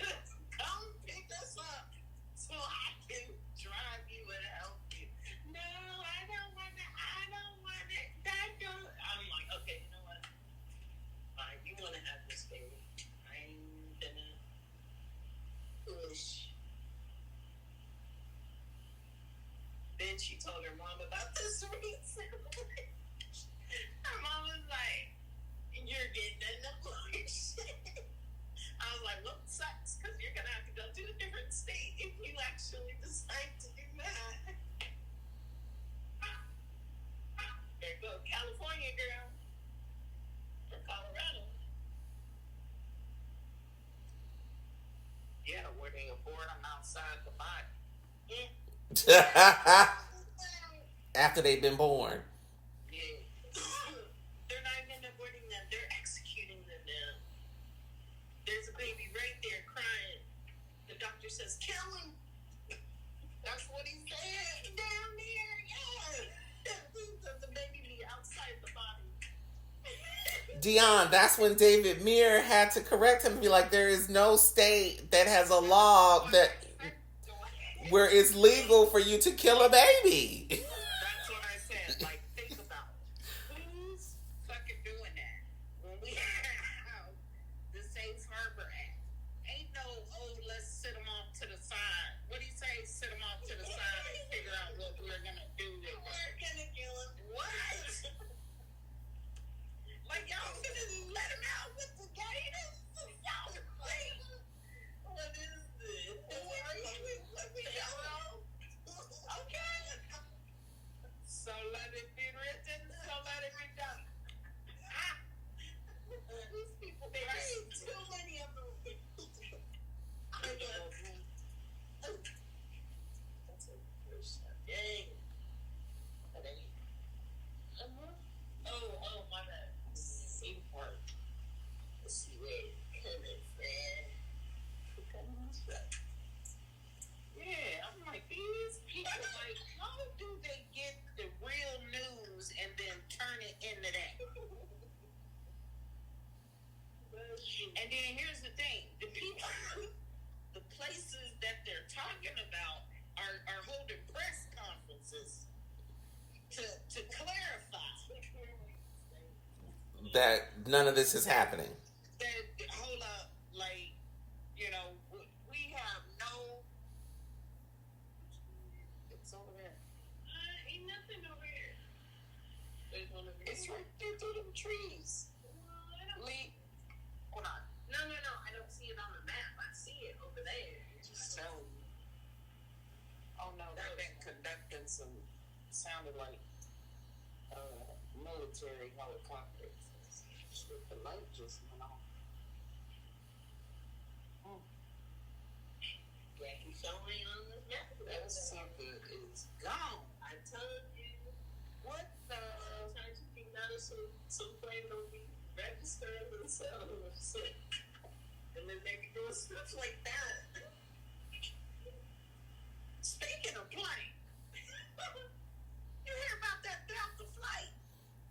[SPEAKER 3] to come pick us up so I can drive you and help you. No, I don't want it. I'm like, okay, you know what? Fine, you want to have this baby. I'm gonna push. Then she told her mom about this reason. Her mom was like, you're getting in the bullshit. I was like, well, it sucks, because you're going to have to go to a different state if you actually decide to do that. There you go, California, girl. Or Colorado.
[SPEAKER 2] Yeah, where they abort them outside the body.
[SPEAKER 3] Yeah.
[SPEAKER 1] After they've been born.
[SPEAKER 3] Yeah. They're not even aborting them. They're executing them now. There's a baby right there crying. The doctor says, kill him.
[SPEAKER 2] That's what he said.
[SPEAKER 3] Down there, yeah. The baby be outside the body.
[SPEAKER 1] Dion, that's when David Muir had to correct him and be like, there is no state that has a law that where it's legal for you to kill a baby.
[SPEAKER 2] That's what I said. Like, think about it. Who's fucking doing that? When we have the Safe Harbor Act, ain't no, oh, let's sit them off to the side. What do you say? Sit them off to the side and figure out what we're gonna do with them.
[SPEAKER 3] We're gonna kill him.
[SPEAKER 2] What? Like, y'all gonna let him out with the gators? Y'all crazy.
[SPEAKER 3] What is this?
[SPEAKER 2] Let me go. Okay. So let it be written, so let it be done.
[SPEAKER 3] These people,
[SPEAKER 2] There's
[SPEAKER 3] crazy.
[SPEAKER 2] too many of them.
[SPEAKER 3] I know. That's a first dang. That ain't. Oh, my bad. Same part. Let's see where it coming from.
[SPEAKER 2] Yeah, I'm like, these people, like, how do they get the real news and then turn it into that? And then here's the thing, the people, the places that they're talking about are holding press conferences to clarify
[SPEAKER 1] That none of this is happening.
[SPEAKER 2] that You know, we have no. It's over there.
[SPEAKER 3] Ain't nothing over here.
[SPEAKER 2] It's right there through them trees. Lee, hold on.
[SPEAKER 3] No. I don't see it on the map. I see it over there.
[SPEAKER 2] Just tell me. Oh no, they've been conducting some. Sounded like military helicopters. The light just went off.
[SPEAKER 3] Jackie showing on the map.
[SPEAKER 2] That sucker is gone.
[SPEAKER 3] I told you.
[SPEAKER 2] What the?
[SPEAKER 3] Sometimes you can go to some plane will be registered and themselves. And then they be doing stuff like that.
[SPEAKER 2] Speaking of plane, you hear about that Delta flight?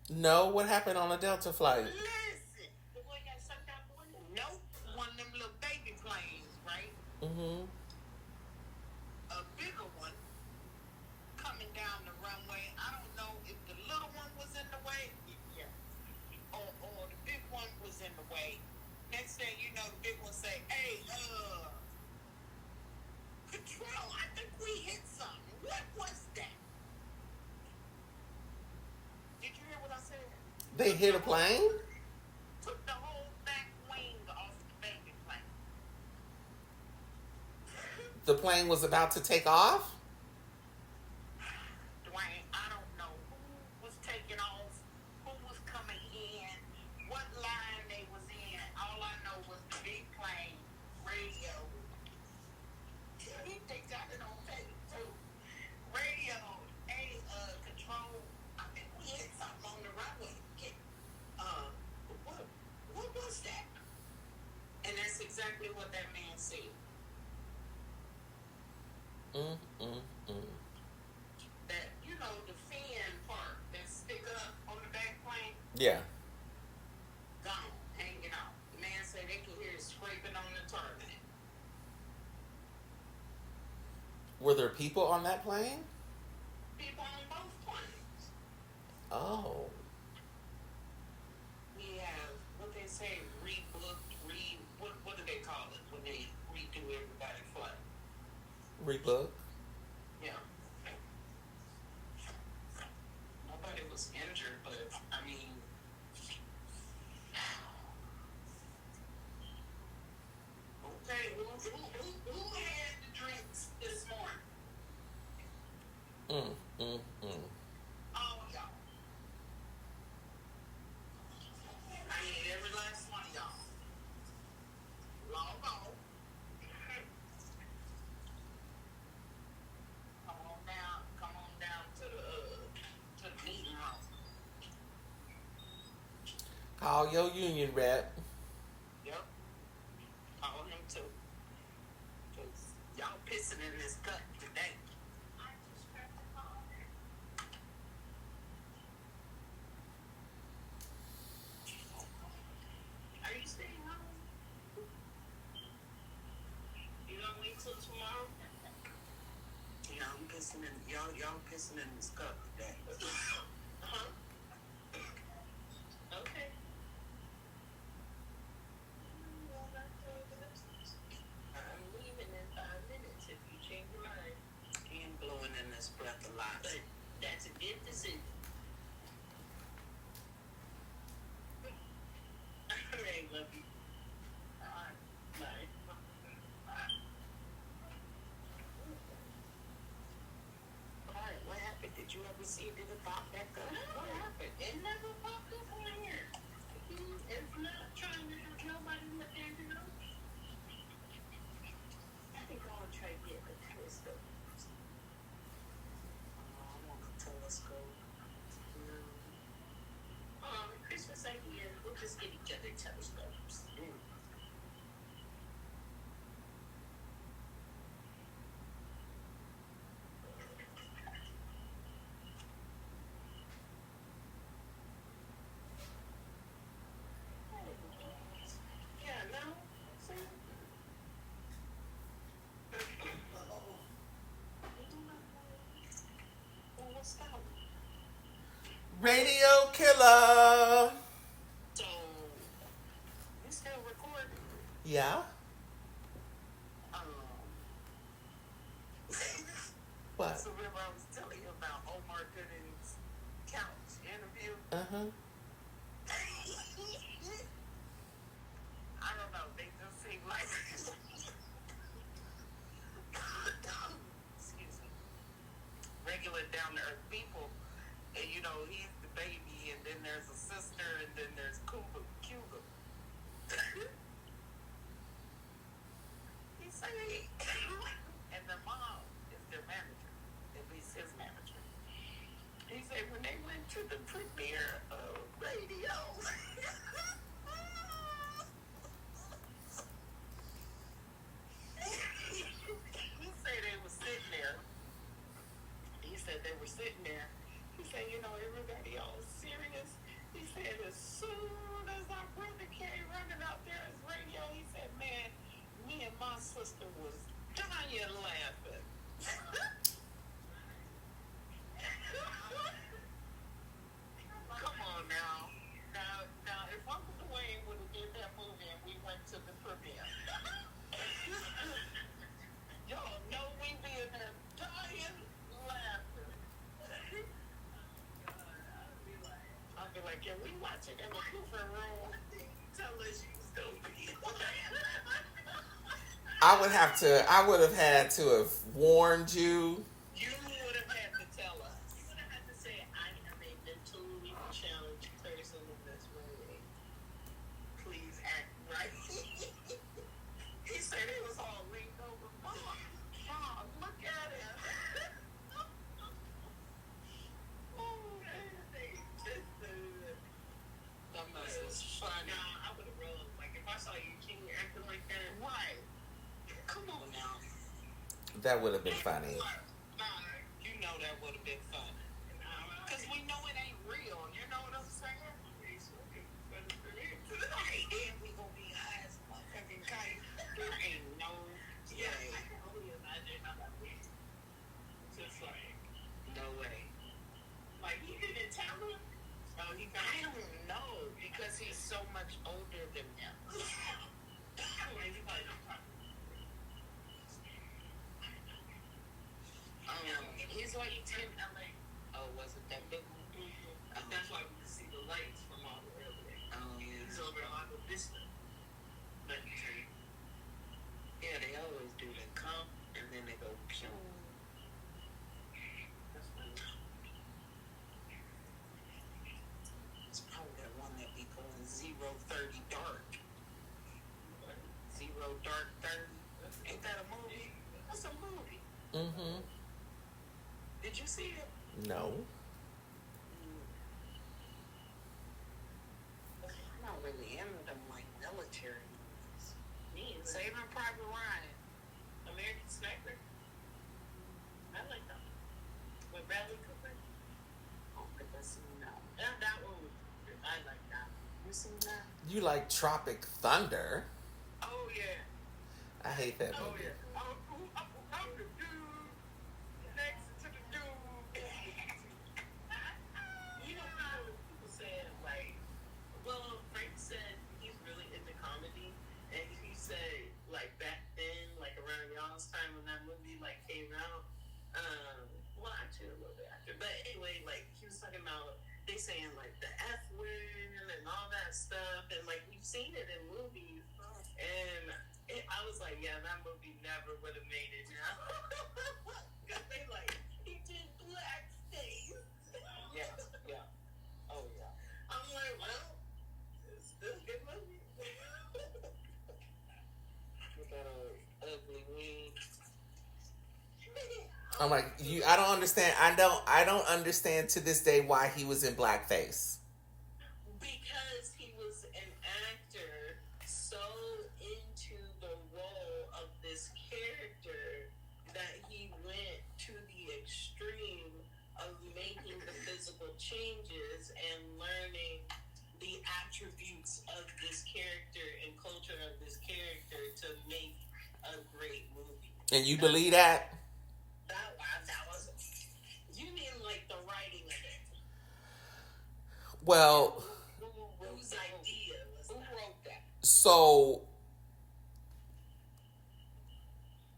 [SPEAKER 1] No, what happened on a Delta flight?
[SPEAKER 2] Listen.
[SPEAKER 3] The boy got sucked out the window.
[SPEAKER 2] Nope. One of them little baby planes, right?
[SPEAKER 1] Mm-hmm.
[SPEAKER 2] A bigger one coming down the runway. I don't know if the little one was in the way.
[SPEAKER 3] Yeah.
[SPEAKER 2] Or the big one was in the way. Next thing you know, the big one say, hey, control, I think we hit something. What was that? Did you hear what I said?
[SPEAKER 1] They hit a plane?
[SPEAKER 2] Took the whole back wing off the baby plane.
[SPEAKER 1] The plane was about to take off?
[SPEAKER 2] Dwayne, I don't know who was taking off, who was coming in, what line they was in. All I know was the big plane radio. They got it on tape too. Radio, control. I think we hit something on the runway. What was that? And that's exactly what that man said. That, the fin part that stick up on the back plane,
[SPEAKER 1] Yeah.
[SPEAKER 2] gone, hanging out. The man said they can hear it scraping on the tarmac.
[SPEAKER 1] Were there people on that plane?
[SPEAKER 2] People on both planes.
[SPEAKER 1] Oh.
[SPEAKER 2] We have, what they say, what do they call it when they redo everybody's flight?
[SPEAKER 1] Rebook?
[SPEAKER 2] Yeah. Nobody was injured, but I mean, okay, who had the drinks this morning? All of y'all. I need every last one of y'all. Log on. Come on down to the meeting room.
[SPEAKER 1] Call your union rep.
[SPEAKER 2] Yep. Call him too. 'Cause y'all pissing in this cup today.
[SPEAKER 3] I just cracked the call. Are you staying home? You gonna wait till tomorrow?
[SPEAKER 2] Yeah, I'm pissing in y'all pissing in this cup today.
[SPEAKER 3] Uh-huh. Okay. I'm leaving in 5 minutes if you change your mind.
[SPEAKER 2] He ain't blowing in this breath a lot.
[SPEAKER 3] But that's a good decision. All right, love you. Bye.
[SPEAKER 2] Alright, what happened? Did you ever see it pop back up? What happened?
[SPEAKER 3] It never popped up on here. It's not trying to have nobody look at it. I think I want to try to get a telescope.
[SPEAKER 2] I want a telescope.
[SPEAKER 3] Christmas idea. We'll just get each other telescopes. Yeah, no.
[SPEAKER 2] Well, let's go.
[SPEAKER 1] Radio killer.
[SPEAKER 2] So, you still recording?
[SPEAKER 1] Yeah. What?
[SPEAKER 2] So remember I was telling you about Omar Gooding's couch interview?
[SPEAKER 1] Uh-huh.
[SPEAKER 2] I don't know. They just seem like excuse me, regular down to earth people. And you know, he's the baby, and then there's a sister, and then there's Cuba. He say, and the mom is their manager, at least his manager. He said when they went to the premiere of radio. He said they were sitting there. He said they were sitting there. He said, you know, everybody all serious. He said as soon as our brother came running out there as radio, he said, man, me and my sister was dying laughing. Come on now. Now, if Uncle Dwayne would have did that movie and we went to the premiere, y'all know we be in there dying laughing. I'll be like, can we watch it in the different room? Tell us you stupid.
[SPEAKER 1] I would have had to have warned you.
[SPEAKER 2] You would have had to tell us. You would have had to say, I am a mentally challenged person in this movie. Please act right. He said he was all leaned over. Mom, look at it. That must was funny. Nah, I would have rolled. Like, if I saw you king acting like that, why? Come on now.
[SPEAKER 1] That would have been funny.
[SPEAKER 2] Nah, you know that would have been fun. Because we know it ain't real. You know what I'm saying? And we gonna be high as motherfucking kite. There ain't no way. I can only imagine how that would be. Just like, no way. Like, he didn't tell him? Oh, he got I don't know, because he's so much older than him. He's like 10 LA. Oh, was it that big one? Mm-hmm. That's why we can see the lights from all the way over there. Oh, yeah. He's over at Lago Vista. Yeah, they always do. They come and then they go pew. That's funny. It's probably that one that be going 0-30 dark. 0 dark 30. Ain't that a movie? That's a movie.
[SPEAKER 1] Mm-hmm.
[SPEAKER 2] Did you see it?
[SPEAKER 1] No.
[SPEAKER 2] I'm not really into them like military movies. Me, Saving Private Ryan, American Sniper. I like that. With Bradley Cooper. I don't think I've seen that. Yeah, that one. I like that. You seen that?
[SPEAKER 1] You like Tropic Thunder.
[SPEAKER 2] Oh yeah.
[SPEAKER 1] I hate that movie.
[SPEAKER 2] Oh yeah. I'm the dude next to the dude. You know how people said like, well, Frank said he's really into comedy, and he said like back then, like around y'all's time when that movie like came out, well actually a little bit after, but anyway, like he was talking about they saying like the F word and all that stuff, and like we've seen it in movies, and I was like, yeah, that movie never would have made it now. Cause they like, he did blackface. Yeah. Oh yeah. I'm like, well, it's still a good movie. With that ugly wing.
[SPEAKER 1] I'm like, I don't understand. I don't understand to this day why he was in blackface.
[SPEAKER 2] Because he was an actor so into the role of this character that he went to the extreme of making the physical changes and learning the attributes of this character and culture of this character to make a great movie.
[SPEAKER 1] And you believe that?
[SPEAKER 2] That was. You mean like the writing of it?
[SPEAKER 1] Well,
[SPEAKER 2] Whose idea was that? Who wrote that?
[SPEAKER 1] So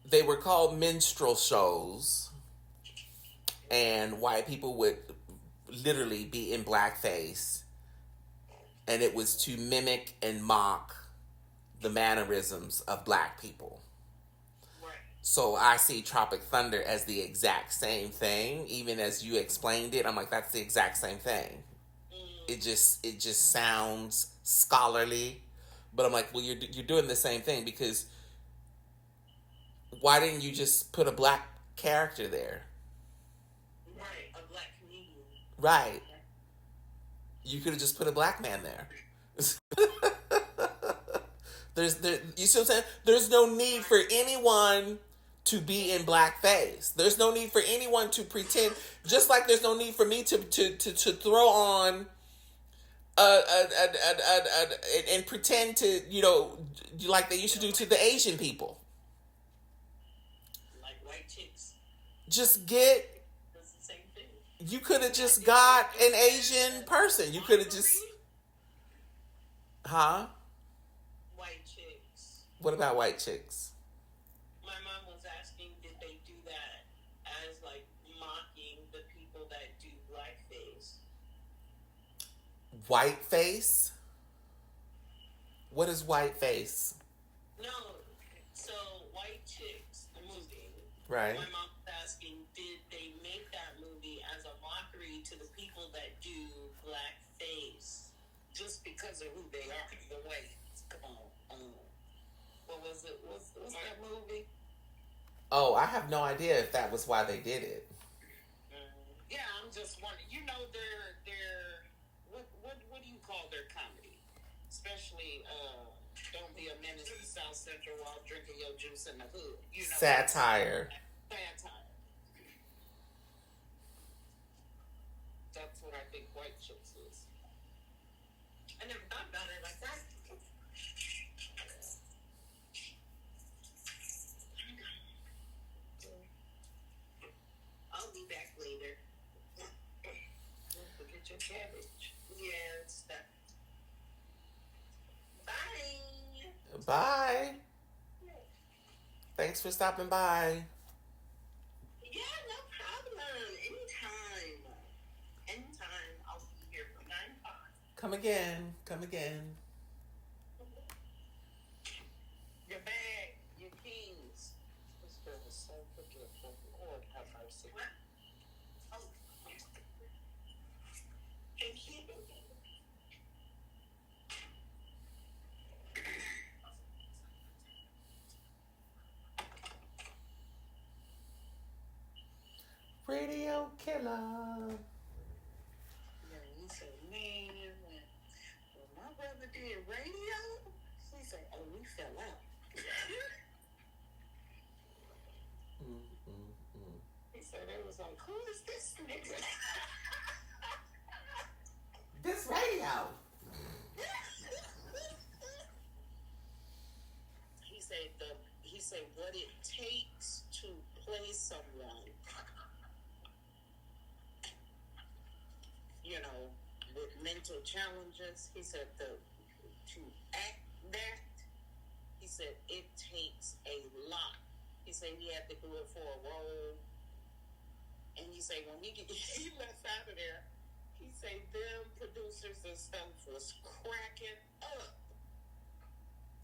[SPEAKER 1] they were called minstrel shows, and white people would literally be in blackface, and it was to mimic and mock the mannerisms of black people.
[SPEAKER 3] Right.
[SPEAKER 1] So I see Tropic Thunder as the exact same thing. Even as you explained it, I'm like, that's the exact same thing. It just sounds scholarly, but I'm like, well, you're doing the same thing, because why didn't you just put a black character there?
[SPEAKER 3] Right, a black comedian.
[SPEAKER 1] Right. You could have just put a black man there. You see what I'm saying? There's no need for anyone to be in blackface. There's no need for anyone to pretend. Just like there's no need for me to throw on and pretend to, like they used to do to the Asian people.
[SPEAKER 3] Like white chicks.
[SPEAKER 1] Just get.
[SPEAKER 3] That's the same thing.
[SPEAKER 1] You could have just got an Asian person. You could have just. Huh?
[SPEAKER 3] White chicks.
[SPEAKER 1] What about white chicks?
[SPEAKER 3] My mom was asking, did they do that as like mocking the people that do blackface?
[SPEAKER 1] Whiteface? What is whiteface?
[SPEAKER 3] No. So White Chicks, the movie.
[SPEAKER 1] Right.
[SPEAKER 3] My mom was asking, did they make that movie as a mockery to the people that do blackface? Just because of who they are, the way. Come on. What was it? What's that movie?
[SPEAKER 1] Oh, I have no idea if that was why they did it.
[SPEAKER 3] Yeah, I'm just wondering. They're what do you call their comedy? Especially Don't Be a Menace to South Central while drinking your juice in the hood.
[SPEAKER 1] Satire.
[SPEAKER 3] Satire. That's what I think White Chicks is. I never thought about it like that. I'll be back later. Don't forget your cabbage. Yeah, it's that. Bye.
[SPEAKER 1] Bye. Thanks for stopping by.
[SPEAKER 3] Yeah, no problem. Anytime. I'll be here from 9 to 5.
[SPEAKER 1] Come again. Come again.
[SPEAKER 3] Your bag, your keys. This girl is so forgetful. Lord have mercy. What? Oh. Thank you.
[SPEAKER 1] Radio killer.
[SPEAKER 3] Yeah, he said, man, when my brother did radio, he said, oh, we fell out. He said, they was like, who is this nigga?
[SPEAKER 1] This radio.
[SPEAKER 3] He said what it takes to play someone, with mental challenges. He said to act that, he said it takes a lot. He said he had to do it for a role. And he said when he left out of there, he said them producers and stuff was cracking up.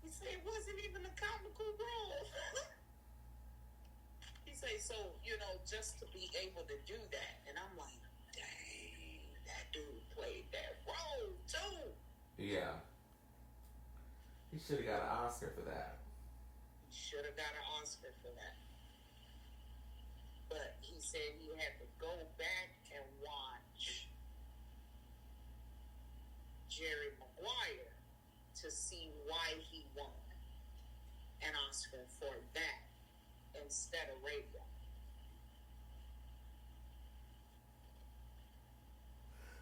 [SPEAKER 3] He said it wasn't even a comical role. He said, so, just to be able to do that. And I'm like, dang, that dude played that role too.
[SPEAKER 1] Yeah. He should have got an Oscar for that.
[SPEAKER 3] He should have got an Oscar for that. But he said he had to go back and watch Jerry Maguire to see why he won an Oscar for that instead of radio.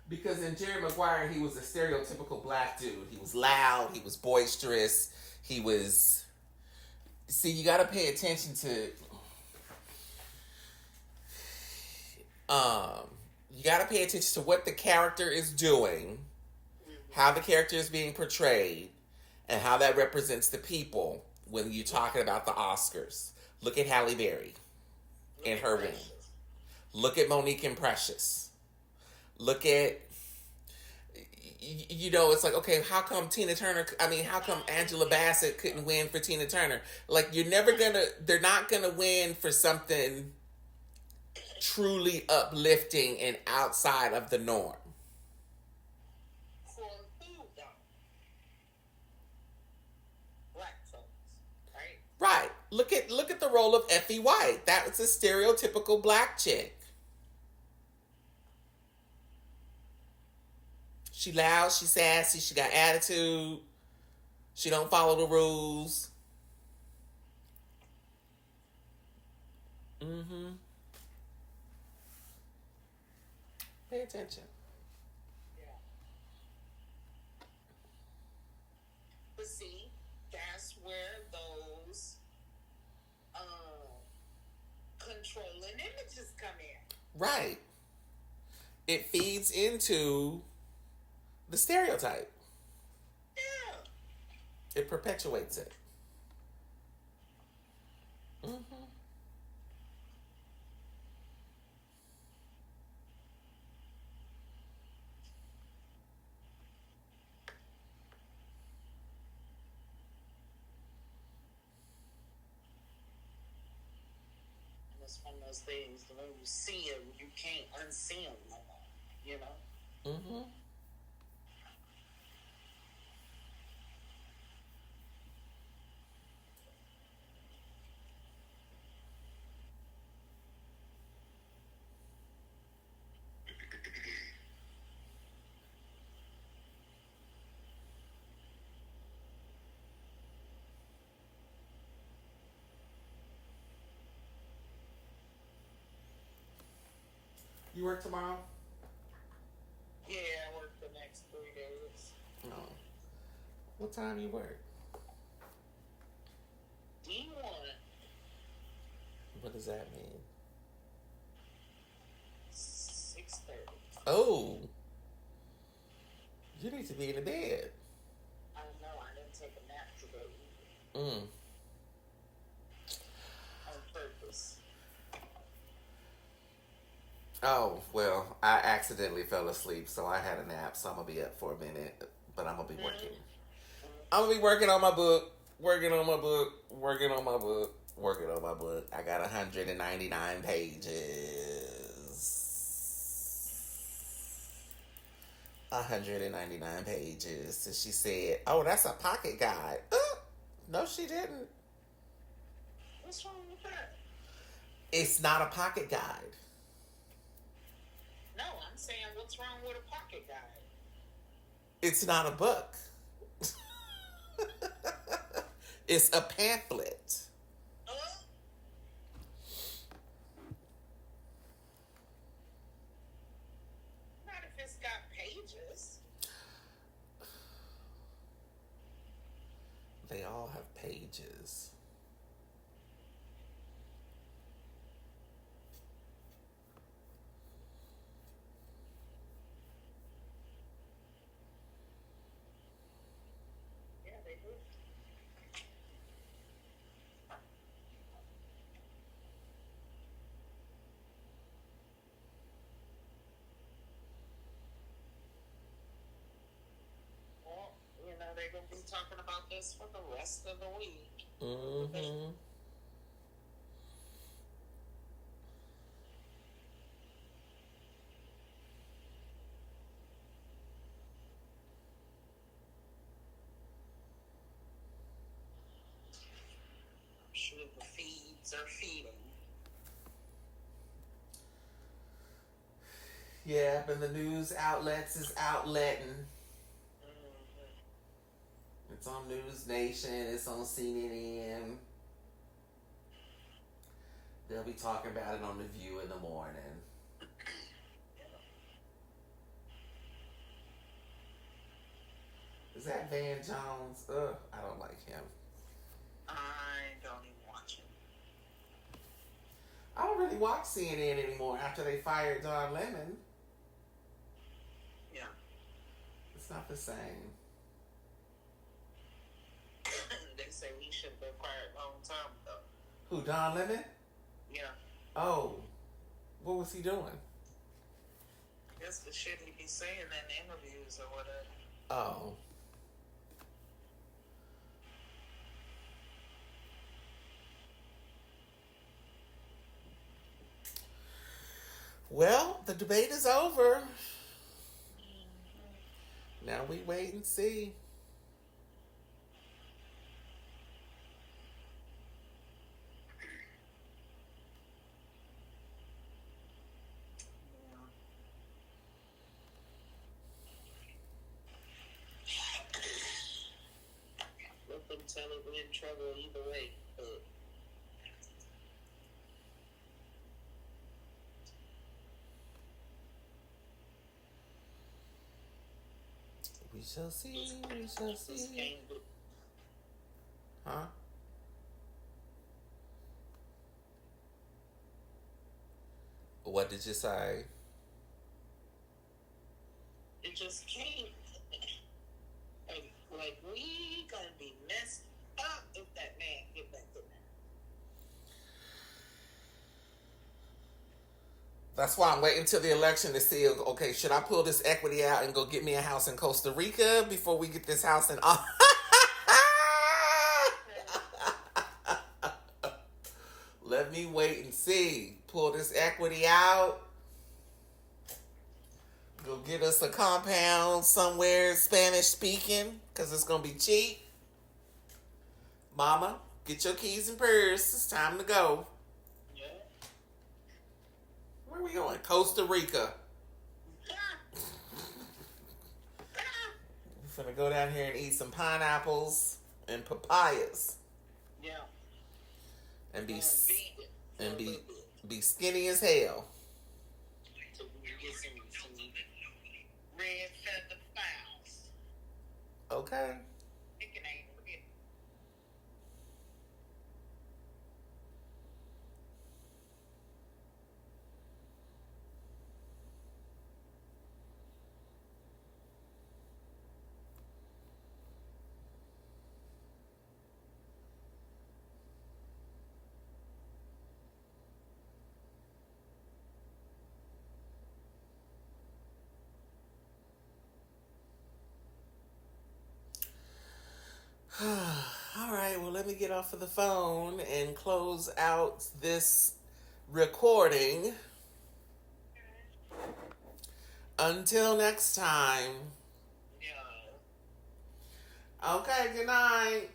[SPEAKER 1] Because in Jerry Maguire, he was a stereotypical black dude. He was loud. He was boisterous. He was... See, you got to pay attention to... You got to pay attention to what the character is doing, how the character is being portrayed, and how that represents the people when you're talking about the Oscars. Look at Halle Berry in her win. Look at Monique and Precious. Look at, it's like, okay, how come how come Angela Bassett couldn't win for Tina Turner? Like, they're not gonna win for something truly uplifting and outside of the norm.
[SPEAKER 3] For who, though? Black folks, right?
[SPEAKER 1] Right. Look at the role of Effie White. That was a stereotypical black chick. She loud, she sassy, she got attitude. She don't follow the rules. Mm-hmm. Pay attention.
[SPEAKER 3] Yeah. But see, that's where those controlling images come in.
[SPEAKER 1] Right. It feeds into the stereotype.
[SPEAKER 3] Yeah.
[SPEAKER 1] It perpetuates it. Mm-hmm.
[SPEAKER 3] And it's one of those things, when you see them, you can't unsee them no more, you know?
[SPEAKER 1] Mm-hmm. You work tomorrow?
[SPEAKER 3] Yeah, I work the next 3 days.
[SPEAKER 1] No. What time you work?
[SPEAKER 3] D1.
[SPEAKER 1] What does that mean?
[SPEAKER 3] 6:30.
[SPEAKER 1] Oh. You need to be in the bed.
[SPEAKER 3] I don't know. I didn't take a nap today either. On purpose.
[SPEAKER 1] Oh, well, I accidentally fell asleep, so I had a nap, so I'm going to be up for a minute, but I'm going to be working. I'm going to be working on my book, working on my book. I got 199 pages. 199 pages. And she said, oh, that's a pocket guide. No, she didn't.
[SPEAKER 3] What's wrong with that?
[SPEAKER 1] It's not a pocket guide.
[SPEAKER 3] No, I'm saying, what's wrong with a pocket guide?
[SPEAKER 1] It's not a book. It's a pamphlet.
[SPEAKER 3] Not if it's got pages.
[SPEAKER 1] They all have pages.
[SPEAKER 3] Yeah, they do. Well, they're going to be talking about this for the rest of the week.
[SPEAKER 1] Mm-hmm.
[SPEAKER 3] I'm sure the feeds are feeding.
[SPEAKER 1] Yeah, and the news outlets is outletting.
[SPEAKER 3] Mm-hmm.
[SPEAKER 1] It's on News Nation. It's on CNN. They'll be talking about it on The View in the morning. Is that Van Jones? Ugh, I don't like him.
[SPEAKER 3] I don't even watch it.
[SPEAKER 1] I don't really watch CNN anymore after they fired Don Lemon.
[SPEAKER 3] Yeah.
[SPEAKER 1] It's not the same.
[SPEAKER 3] They say we should have been fired a long time ago.
[SPEAKER 1] Who, Don Lemon?
[SPEAKER 3] Yeah.
[SPEAKER 1] Oh. What was he doing?
[SPEAKER 3] That's the shit he be saying in interviews or whatever.
[SPEAKER 1] Oh. Well, the debate is over. Now we wait and see.
[SPEAKER 3] Let them tell it we're in trouble either way.
[SPEAKER 1] We shall see. We shall see. Huh? What did you say?
[SPEAKER 3] It just came. Like, we gonna be messed up if that man get back in there.
[SPEAKER 1] That's why I'm waiting till the election to see, okay, should I pull this equity out and go get me a house in Costa Rica before we get this house in... Let me wait and see. Pull this equity out. Go get us a compound somewhere Spanish speaking, because it's going to be cheap. Mama, get your keys and purse. It's time to go.
[SPEAKER 3] Yeah.
[SPEAKER 1] Where are we going? Costa Rica. We're going to go down here and eat some pineapples and papayas.
[SPEAKER 3] Yeah.
[SPEAKER 1] And be
[SPEAKER 3] vegan.
[SPEAKER 1] and be skinny as hell.
[SPEAKER 3] So we can get some red feather fowls.
[SPEAKER 1] Okay.
[SPEAKER 3] Chicken ain't red.
[SPEAKER 1] All right, well, let me get off of the phone and close out this recording. Until next time.
[SPEAKER 3] Yeah.
[SPEAKER 1] Okay, good night.